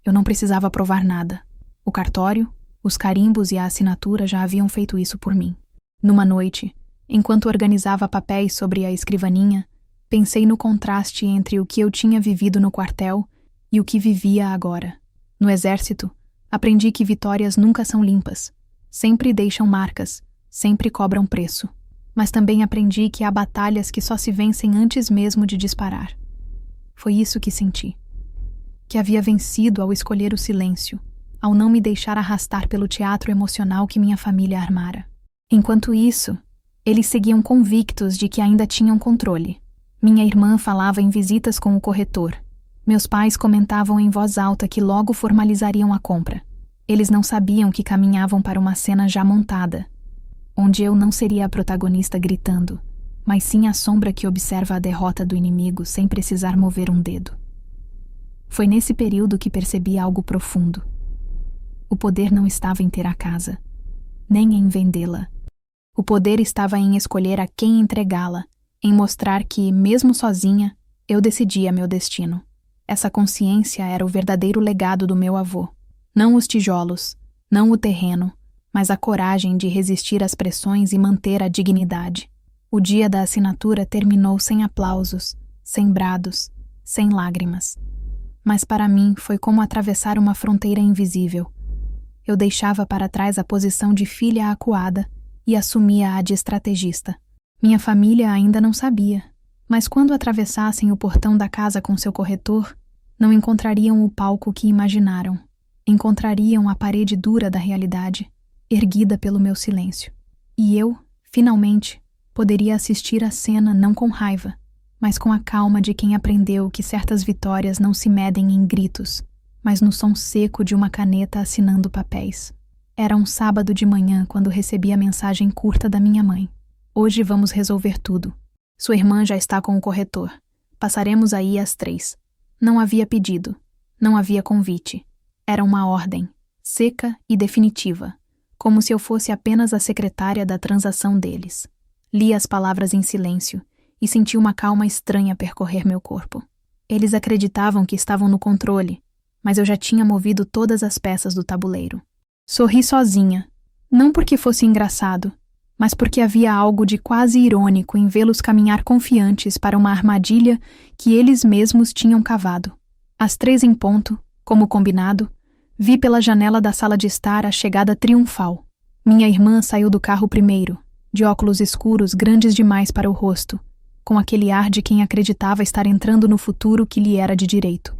Eu não precisava provar nada. O cartório, os carimbos e a assinatura já haviam feito isso por mim. Numa noite, enquanto organizava papéis sobre a escrivaninha, pensei no contraste entre o que eu tinha vivido no quartel e o que vivia agora. No exército, aprendi que vitórias nunca são limpas. Sempre deixam marcas, sempre cobram preço. Mas também aprendi que há batalhas que só se vencem antes mesmo de disparar. Foi isso que senti. Que havia vencido ao escolher o silêncio, ao não me deixar arrastar pelo teatro emocional que minha família armara. Enquanto isso, eles seguiam convictos de que ainda tinham controle. Minha irmã falava em visitas com o corretor. Meus pais comentavam em voz alta que logo formalizariam a compra. Eles não sabiam que caminhavam para uma cena já montada, onde eu não seria a protagonista gritando, mas sim a sombra que observa a derrota do inimigo sem precisar mover um dedo. Foi nesse período que percebi algo profundo. O poder não estava em ter a casa, nem em vendê-la. O poder estava em escolher a quem entregá-la, em mostrar que, mesmo sozinha, eu decidia meu destino. Essa consciência era o verdadeiro legado do meu avô. Não os tijolos, não o terreno, mas a coragem de resistir às pressões e manter a dignidade. O dia da assinatura terminou sem aplausos, sem brados, sem lágrimas. Mas para mim foi como atravessar uma fronteira invisível. Eu deixava para trás a posição de filha acuada e assumia a de estrategista. Minha família ainda não sabia, mas quando atravessassem o portão da casa com seu corretor, não encontrariam o palco que imaginaram. Encontrariam a parede dura da realidade, erguida pelo meu silêncio. E eu, finalmente, poderia assistir à cena não com raiva, mas com a calma de quem aprendeu que certas vitórias não se medem em gritos, mas no som seco de uma caneta assinando papéis. Era um sábado de manhã quando recebi a mensagem curta da minha mãe. Hoje vamos resolver tudo. Sua irmã já está com o corretor. Passaremos aí às 3. Não havia pedido. Não havia convite. Era uma ordem, seca e definitiva, como se eu fosse apenas a secretária da transação deles. Li as palavras em silêncio e senti uma calma estranha percorrer meu corpo. Eles acreditavam que estavam no controle, mas eu já tinha movido todas as peças do tabuleiro. Sorri sozinha, não porque fosse engraçado, mas porque havia algo de quase irônico em vê-los caminhar confiantes para uma armadilha que eles mesmos tinham cavado. Às 3 em ponto, como combinado, vi pela janela da sala de estar a chegada triunfal. Minha irmã saiu do carro primeiro, de óculos escuros grandes demais para o rosto, com aquele ar de quem acreditava estar entrando no futuro que lhe era de direito.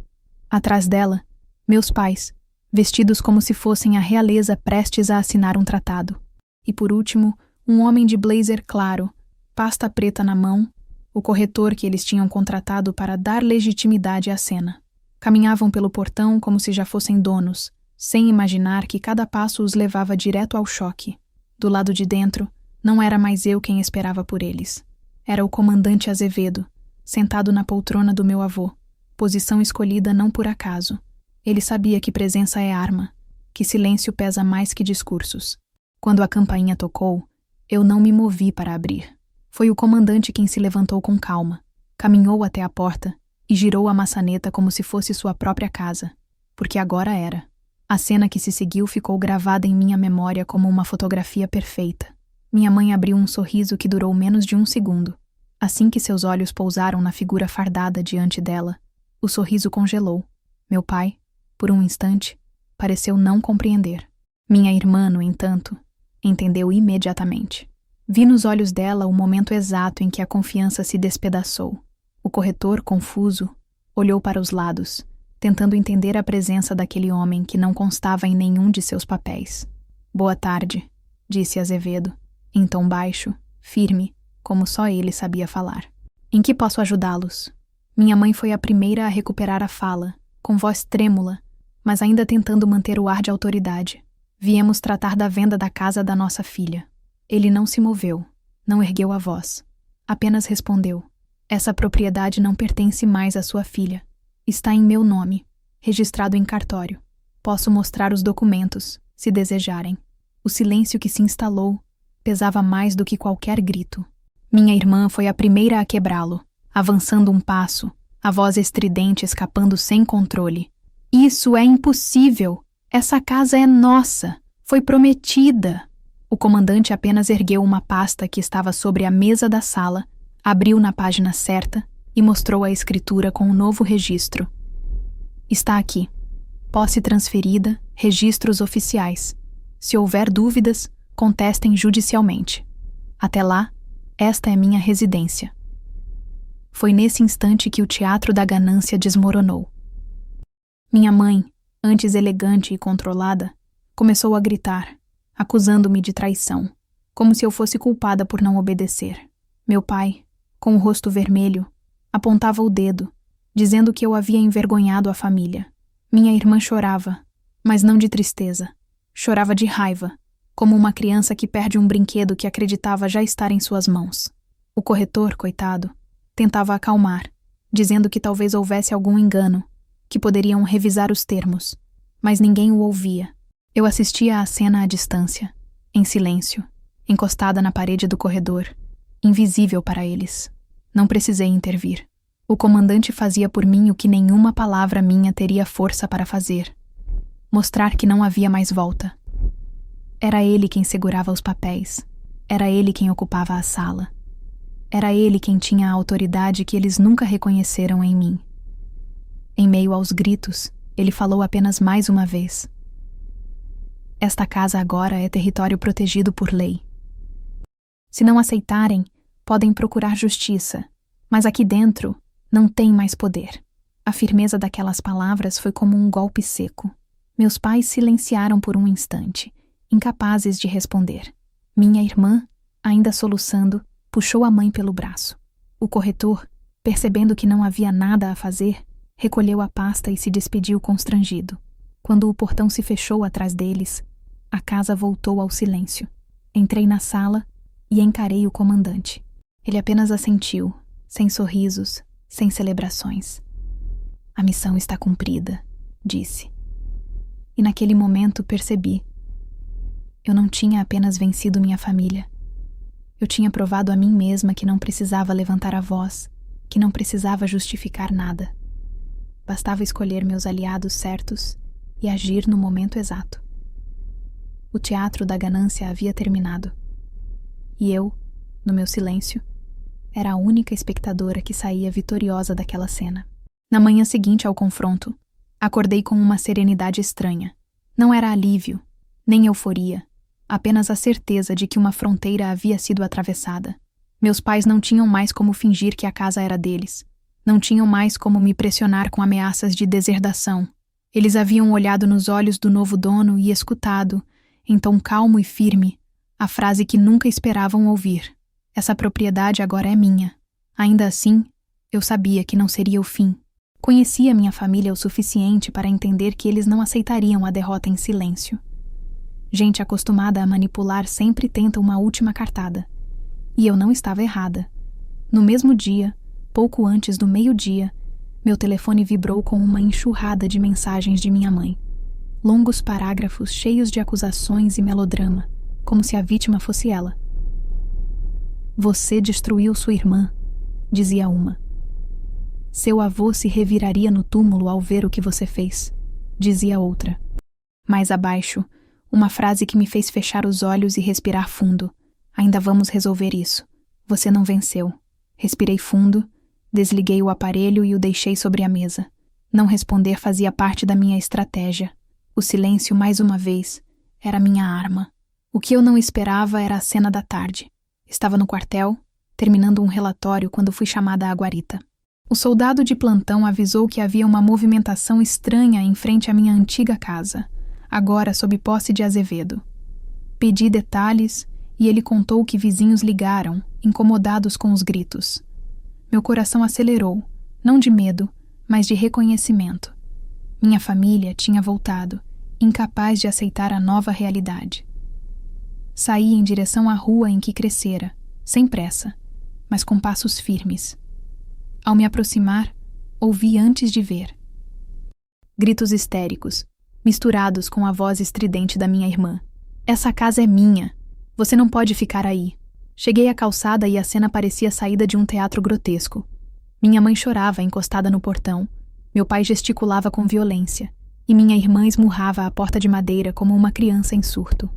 Atrás dela, meus pais, vestidos como se fossem a realeza prestes a assinar um tratado. E por último, um homem de blazer claro, pasta preta na mão, o corretor que eles tinham contratado para dar legitimidade à cena. Caminhavam pelo portão como se já fossem donos, sem imaginar que cada passo os levava direto ao choque. Do lado de dentro, não era mais eu quem esperava por eles. Era o comandante Azevedo, sentado na poltrona do meu avô, posição escolhida não por acaso. Ele sabia que presença é arma, que silêncio pesa mais que discursos. Quando a campainha tocou, eu não me movi para abrir. Foi o comandante quem se levantou com calma, caminhou até a porta e girou a maçaneta como se fosse sua própria casa, porque agora era. A cena que se seguiu ficou gravada em minha memória como uma fotografia perfeita. Minha mãe abriu um sorriso que durou menos de 1 segundo. Assim que seus olhos pousaram na figura fardada diante dela, o sorriso congelou. Meu pai, por um instante, pareceu não compreender. Minha irmã, no entanto, entendeu imediatamente. Vi nos olhos dela o momento exato em que a confiança se despedaçou. O corretor, confuso, olhou para os lados, tentando entender a presença daquele homem que não constava em nenhum de seus papéis. Boa tarde, disse Azevedo, em tom baixo, firme, como só ele sabia falar. Em que posso ajudá-los? Minha mãe foi a primeira a recuperar a fala, com voz trêmula, mas ainda tentando manter o ar de autoridade. Viemos tratar da venda da casa da nossa filha. Ele não se moveu, não ergueu a voz. Apenas respondeu: essa propriedade não pertence mais à sua filha. Está em meu nome, registrado em cartório. Posso mostrar os documentos, se desejarem. O silêncio que se instalou pesava mais do que qualquer grito. Minha irmã foi a primeira a quebrá-lo, avançando um passo, a voz estridente escapando sem controle. Isso é impossível! Essa casa é nossa! Foi prometida! O comandante apenas ergueu uma pasta que estava sobre a mesa da sala, abriu na página certa e mostrou a escritura com um novo registro. Está aqui. Posse transferida, registros oficiais. Se houver dúvidas, contestem judicialmente. Até lá, esta é minha residência. Foi nesse instante que o teatro da ganância desmoronou. Minha mãe, antes elegante e controlada, começou a gritar, acusando-me de traição, como se eu fosse culpada por não obedecer. Meu pai, com o rosto vermelho, apontava o dedo, dizendo que eu havia envergonhado a família. Minha irmã chorava, mas não de tristeza. Chorava de raiva, como uma criança que perde um brinquedo que acreditava já estar em suas mãos. O corretor, coitado, tentava acalmar, dizendo que talvez houvesse algum engano, que poderiam revisar os termos, mas ninguém o ouvia. Eu assistia à cena à distância, em silêncio, encostada na parede do corredor, invisível para eles. Não precisei intervir. O comandante fazia por mim o que nenhuma palavra minha teria força para fazer. Mostrar que não havia mais volta. Era ele quem segurava os papéis. Era ele quem ocupava a sala. Era ele quem tinha a autoridade que eles nunca reconheceram em mim. Em meio aos gritos, ele falou apenas mais uma vez. Esta casa agora é território protegido por lei. Se não aceitarem, podem procurar justiça, mas aqui dentro não tem mais poder. A firmeza daquelas palavras foi como um golpe seco. Meus pais silenciaram por um instante, incapazes de responder. Minha irmã, ainda soluçando, puxou a mãe pelo braço. O corretor, percebendo que não havia nada a fazer, recolheu a pasta e se despediu constrangido. Quando o portão se fechou atrás deles, a casa voltou ao silêncio. Entrei na sala e encarei o comandante. Ele apenas assentiu, sem sorrisos, sem celebrações. A missão está cumprida, disse. E naquele momento percebi. Eu não tinha apenas vencido minha família. Eu tinha provado a mim mesma que não precisava levantar a voz, que não precisava justificar nada. Bastava escolher meus aliados certos e agir no momento exato. O teatro da ganância havia terminado. E eu, no meu silêncio, era a única espectadora que saía vitoriosa daquela cena. Na manhã seguinte ao confronto, acordei com uma serenidade estranha. Não era alívio, nem euforia, apenas a certeza de que uma fronteira havia sido atravessada. Meus pais não tinham mais como fingir que a casa era deles. Não tinham mais como me pressionar com ameaças de deserdação. Eles haviam olhado nos olhos do novo dono e escutado, em tom calmo e firme, a frase que nunca esperavam ouvir. Essa propriedade agora é minha. Ainda assim, eu sabia que não seria o fim. Conhecia minha família o suficiente para entender que eles não aceitariam a derrota em silêncio. Gente acostumada a manipular sempre tenta uma última cartada. E eu não estava errada. No mesmo dia, pouco antes do meio-dia, meu telefone vibrou com uma enxurrada de mensagens de minha mãe. Longos parágrafos cheios de acusações e melodrama, como se a vítima fosse ela. Você destruiu sua irmã, dizia uma. Seu avô se reviraria no túmulo ao ver o que você fez, dizia outra. Mais abaixo, uma frase que me fez fechar os olhos e respirar fundo. Ainda vamos resolver isso. Você não venceu. Respirei fundo, desliguei o aparelho e o deixei sobre a mesa. Não responder fazia parte da minha estratégia. O silêncio, mais uma vez, era minha arma. O que eu não esperava era a cena da tarde. Estava no quartel, terminando um relatório quando fui chamada à guarita. O soldado de plantão avisou que havia uma movimentação estranha em frente à minha antiga casa, agora sob posse de Azevedo. Pedi detalhes e ele contou que vizinhos ligaram, incomodados com os gritos. Meu coração acelerou, não de medo, mas de reconhecimento. Minha família tinha voltado, incapaz de aceitar a nova realidade. Saí em direção à rua em que crescera, sem pressa, mas com passos firmes. Ao me aproximar, ouvi antes de ver. Gritos histéricos, misturados com a voz estridente da minha irmã. Essa casa é minha. Você não pode ficar aí. Cheguei à calçada e a cena parecia saída de um teatro grotesco. Minha mãe chorava encostada no portão, meu pai gesticulava com violência, e minha irmã esmurrava a porta de madeira como uma criança em surto.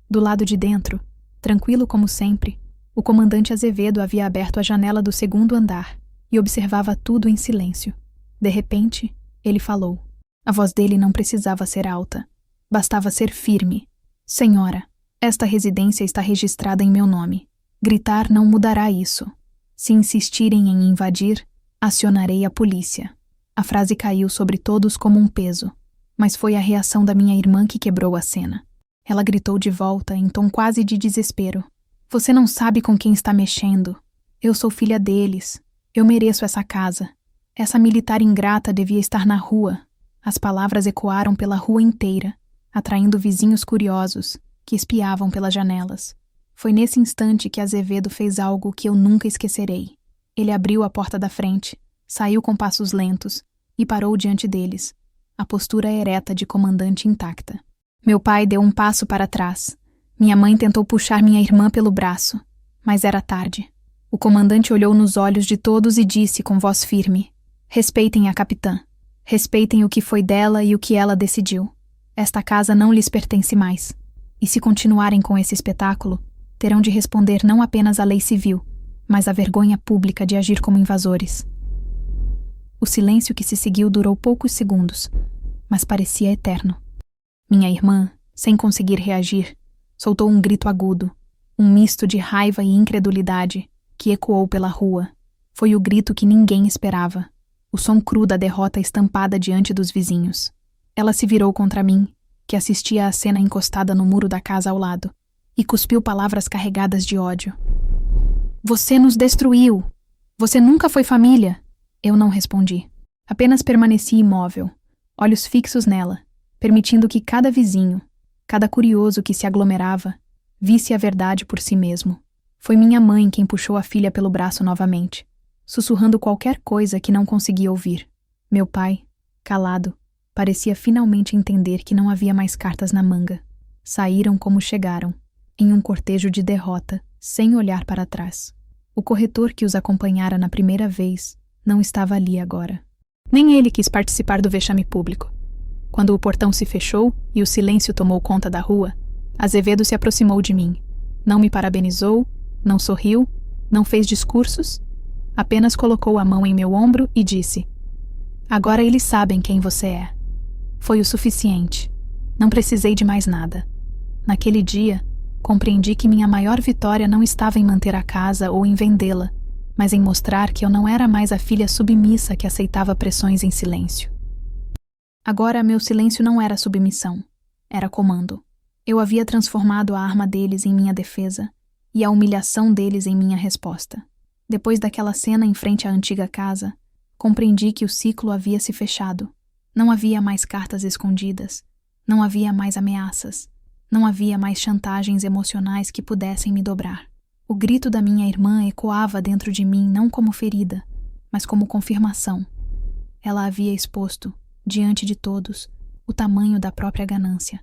Do lado de dentro, tranquilo como sempre, o comandante Azevedo havia aberto a janela do segundo andar e observava tudo em silêncio. De repente, ele falou. A voz dele não precisava ser alta. Bastava ser firme. Senhora, esta residência está registrada em meu nome. Gritar não mudará isso. Se insistirem em invadir, acionarei a polícia. A frase caiu sobre todos como um peso, mas foi a reação da minha irmã que quebrou a cena. Ela gritou de volta em tom quase de desespero. Você não sabe com quem está mexendo. Eu sou filha deles. Eu mereço essa casa. Essa militar ingrata devia estar na rua. As palavras ecoaram pela rua inteira, atraindo vizinhos curiosos que espiavam pelas janelas. Foi nesse instante que Azevedo fez algo que eu nunca esquecerei. Ele abriu a porta da frente, saiu com passos lentos e parou diante deles, a postura ereta de comandante intacta. Meu pai deu um passo para trás. Minha mãe tentou puxar minha irmã pelo braço, mas era tarde. O comandante olhou nos olhos de todos e disse com voz firme: respeitem a capitã. Respeitem o que foi dela e o que ela decidiu. Esta casa não lhes pertence mais. E se continuarem com esse espetáculo, terão de responder não apenas à lei civil, mas à vergonha pública de agir como invasores. O silêncio que se seguiu durou poucos segundos, mas parecia eterno. Minha irmã, sem conseguir reagir, soltou um grito agudo, um misto de raiva e incredulidade, que ecoou pela rua. Foi o grito que ninguém esperava, o som cru da derrota estampada diante dos vizinhos. Ela se virou contra mim, que assistia à cena encostada no muro da casa ao lado, e cuspiu palavras carregadas de ódio. Você nos destruiu! Você nunca foi família! Eu não respondi. Apenas permaneci imóvel, olhos fixos nela, permitindo que cada vizinho, cada curioso que se aglomerava, visse a verdade por si mesmo. Foi minha mãe quem puxou a filha pelo braço novamente, sussurrando qualquer coisa que não conseguia ouvir. Meu pai, calado, parecia finalmente entender que não havia mais cartas na manga. Saíram como chegaram, em um cortejo de derrota, sem olhar para trás. O corretor que os acompanhara na primeira vez não estava ali agora. Nem ele quis participar do vexame público. Quando o portão se fechou e o silêncio tomou conta da rua, Azevedo se aproximou de mim. Não me parabenizou, não sorriu, não fez discursos, apenas colocou a mão em meu ombro e disse: agora eles sabem quem você é. Foi o suficiente. Não precisei de mais nada. Naquele dia, compreendi que minha maior vitória não estava em manter a casa ou em vendê-la, mas em mostrar que eu não era mais a filha submissa que aceitava pressões em silêncio. Agora meu silêncio não era submissão, era comando. Eu havia transformado a arma deles em minha defesa e a humilhação deles em minha resposta. Depois daquela cena em frente à antiga casa, compreendi que o ciclo havia se fechado. Não havia mais cartas escondidas, não havia mais ameaças, não havia mais chantagens emocionais que pudessem me dobrar. O grito da minha irmã ecoava dentro de mim não como ferida, mas como confirmação. Ela havia exposto, diante de todos, o tamanho da própria ganância.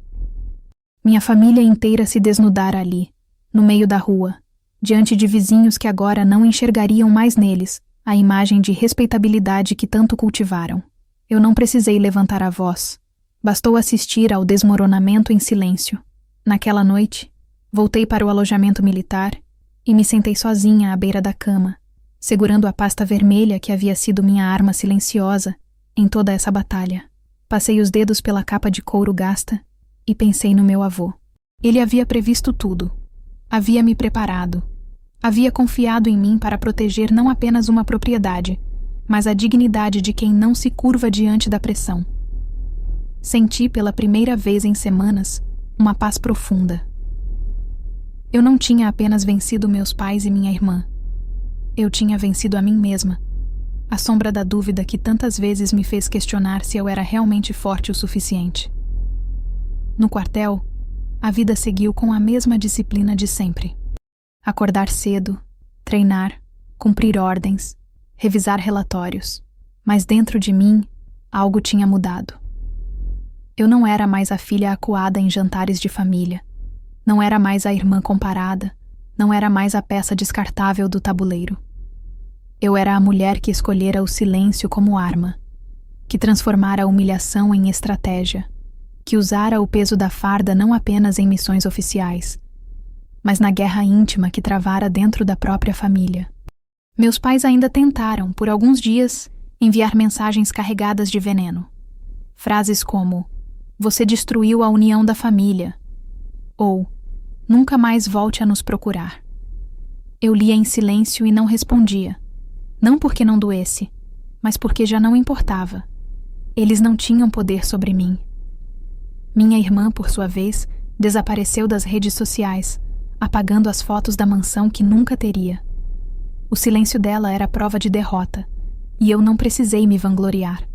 Minha família inteira se desnudara ali, no meio da rua, diante de vizinhos que agora não enxergariam mais neles a imagem de respeitabilidade que tanto cultivaram. Eu não precisei levantar a voz. Bastou assistir ao desmoronamento em silêncio. Naquela noite, voltei para o alojamento militar e me sentei sozinha à beira da cama, segurando a pasta vermelha que havia sido minha arma silenciosa em toda essa batalha. Passei os dedos pela capa de couro gasta e pensei no meu avô. Ele havia previsto tudo. Havia me preparado. Havia confiado em mim para proteger não apenas uma propriedade, mas a dignidade de quem não se curva diante da pressão. Senti pela primeira vez em semanas uma paz profunda. Eu não tinha apenas vencido meus pais e minha irmã. Eu tinha vencido a mim mesma, a sombra da dúvida que tantas vezes me fez questionar se eu era realmente forte o suficiente. No quartel, a vida seguiu com a mesma disciplina de sempre. Acordar cedo, treinar, cumprir ordens, revisar relatórios. Mas dentro de mim, algo tinha mudado. Eu não era mais a filha acuada em jantares de família. Não era mais a irmã comparada. Não era mais a peça descartável do tabuleiro. Eu era a mulher que escolhera o silêncio como arma, que transformara a humilhação em estratégia, que usara o peso da farda não apenas em missões oficiais, mas na guerra íntima que travara dentro da própria família. Meus pais ainda tentaram, por alguns dias, enviar mensagens carregadas de veneno. Frases como: "Você destruiu a união da família", ou "Nunca mais volte a nos procurar". Eu lia em silêncio e não respondia, não porque não doesse, mas porque já não importava. Eles não tinham poder sobre mim. Minha irmã, por sua vez, desapareceu das redes sociais, apagando as fotos da mansão que nunca teria. O silêncio dela era prova de derrota, e eu não precisei me vangloriar.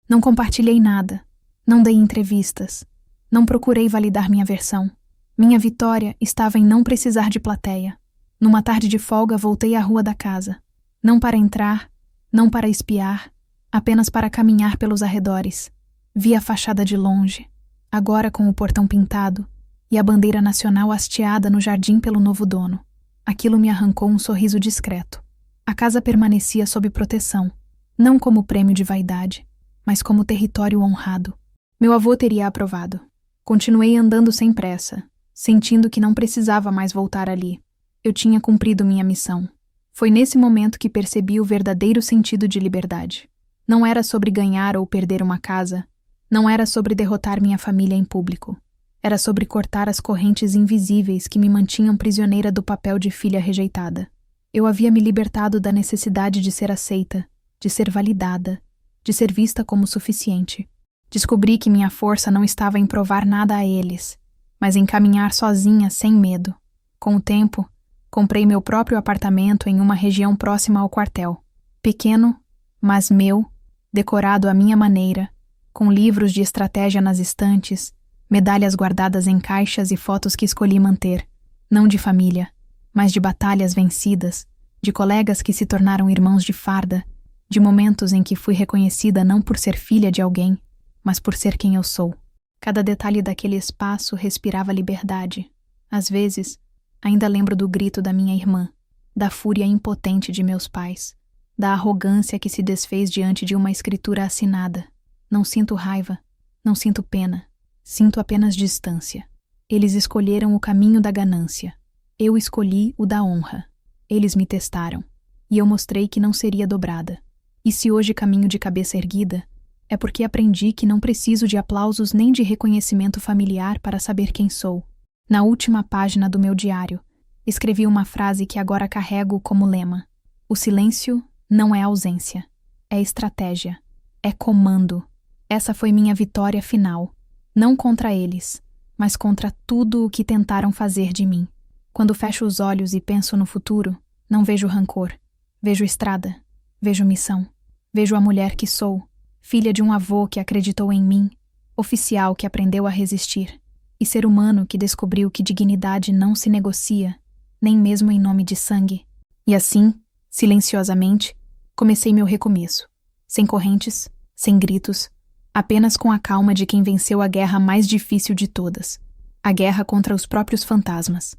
Não compartilhei nada, não dei entrevistas, não procurei validar minha versão. Minha vitória estava em não precisar de plateia. Numa tarde de folga, voltei à rua da casa. Não para entrar, não para espiar, apenas para caminhar pelos arredores. Vi a fachada de longe, agora com o portão pintado, e a bandeira nacional hasteada no jardim pelo novo dono. Aquilo me arrancou um sorriso discreto. A casa permanecia sob proteção, não como prêmio de vaidade, mas como território honrado. Meu avô teria aprovado. Continuei andando sem pressa, sentindo que não precisava mais voltar ali. Eu tinha cumprido minha missão. Foi nesse momento que percebi o verdadeiro sentido de liberdade. Não era sobre ganhar ou perder uma casa. Não era sobre derrotar minha família em público. Era sobre cortar as correntes invisíveis que me mantinham prisioneira do papel de filha rejeitada. Eu havia me libertado da necessidade de ser aceita, de ser validada, de ser vista como suficiente. Descobri que minha força não estava em provar nada a eles, mas em caminhar sozinha, sem medo. Com o tempo, comprei meu próprio apartamento em uma região próxima ao quartel. Pequeno, mas meu, decorado à minha maneira, com livros de estratégia nas estantes, medalhas guardadas em caixas e fotos que escolhi manter, não de família, mas de batalhas vencidas, de colegas que se tornaram irmãos de farda, de momentos em que fui reconhecida não por ser filha de alguém, mas por ser quem eu sou. Cada detalhe daquele espaço respirava liberdade. Às vezes, ainda lembro do grito da minha irmã, da fúria impotente de meus pais, da arrogância que se desfez diante de uma escritura assinada. Não sinto raiva, não sinto pena, sinto apenas distância. Eles escolheram o caminho da ganância. Eu escolhi o da honra. Eles me testaram, e eu mostrei que não seria dobrada. E se hoje caminho de cabeça erguida, é porque aprendi que não preciso de aplausos nem de reconhecimento familiar para saber quem sou. Na última página do meu diário, escrevi uma frase que agora carrego como lema: o silêncio não é ausência, é estratégia, é comando. Essa foi minha vitória final, não contra eles, mas contra tudo o que tentaram fazer de mim. Quando fecho os olhos e penso no futuro, não vejo rancor, vejo estrada, vejo missão, vejo a mulher que sou, filha de um avô que acreditou em mim, oficial que aprendeu a resistir, e ser humano que descobriu que dignidade não se negocia, nem mesmo em nome de sangue. E assim, silenciosamente, comecei meu recomeço, sem correntes, sem gritos, apenas com a calma de quem venceu a guerra mais difícil de todas, a guerra contra os próprios fantasmas.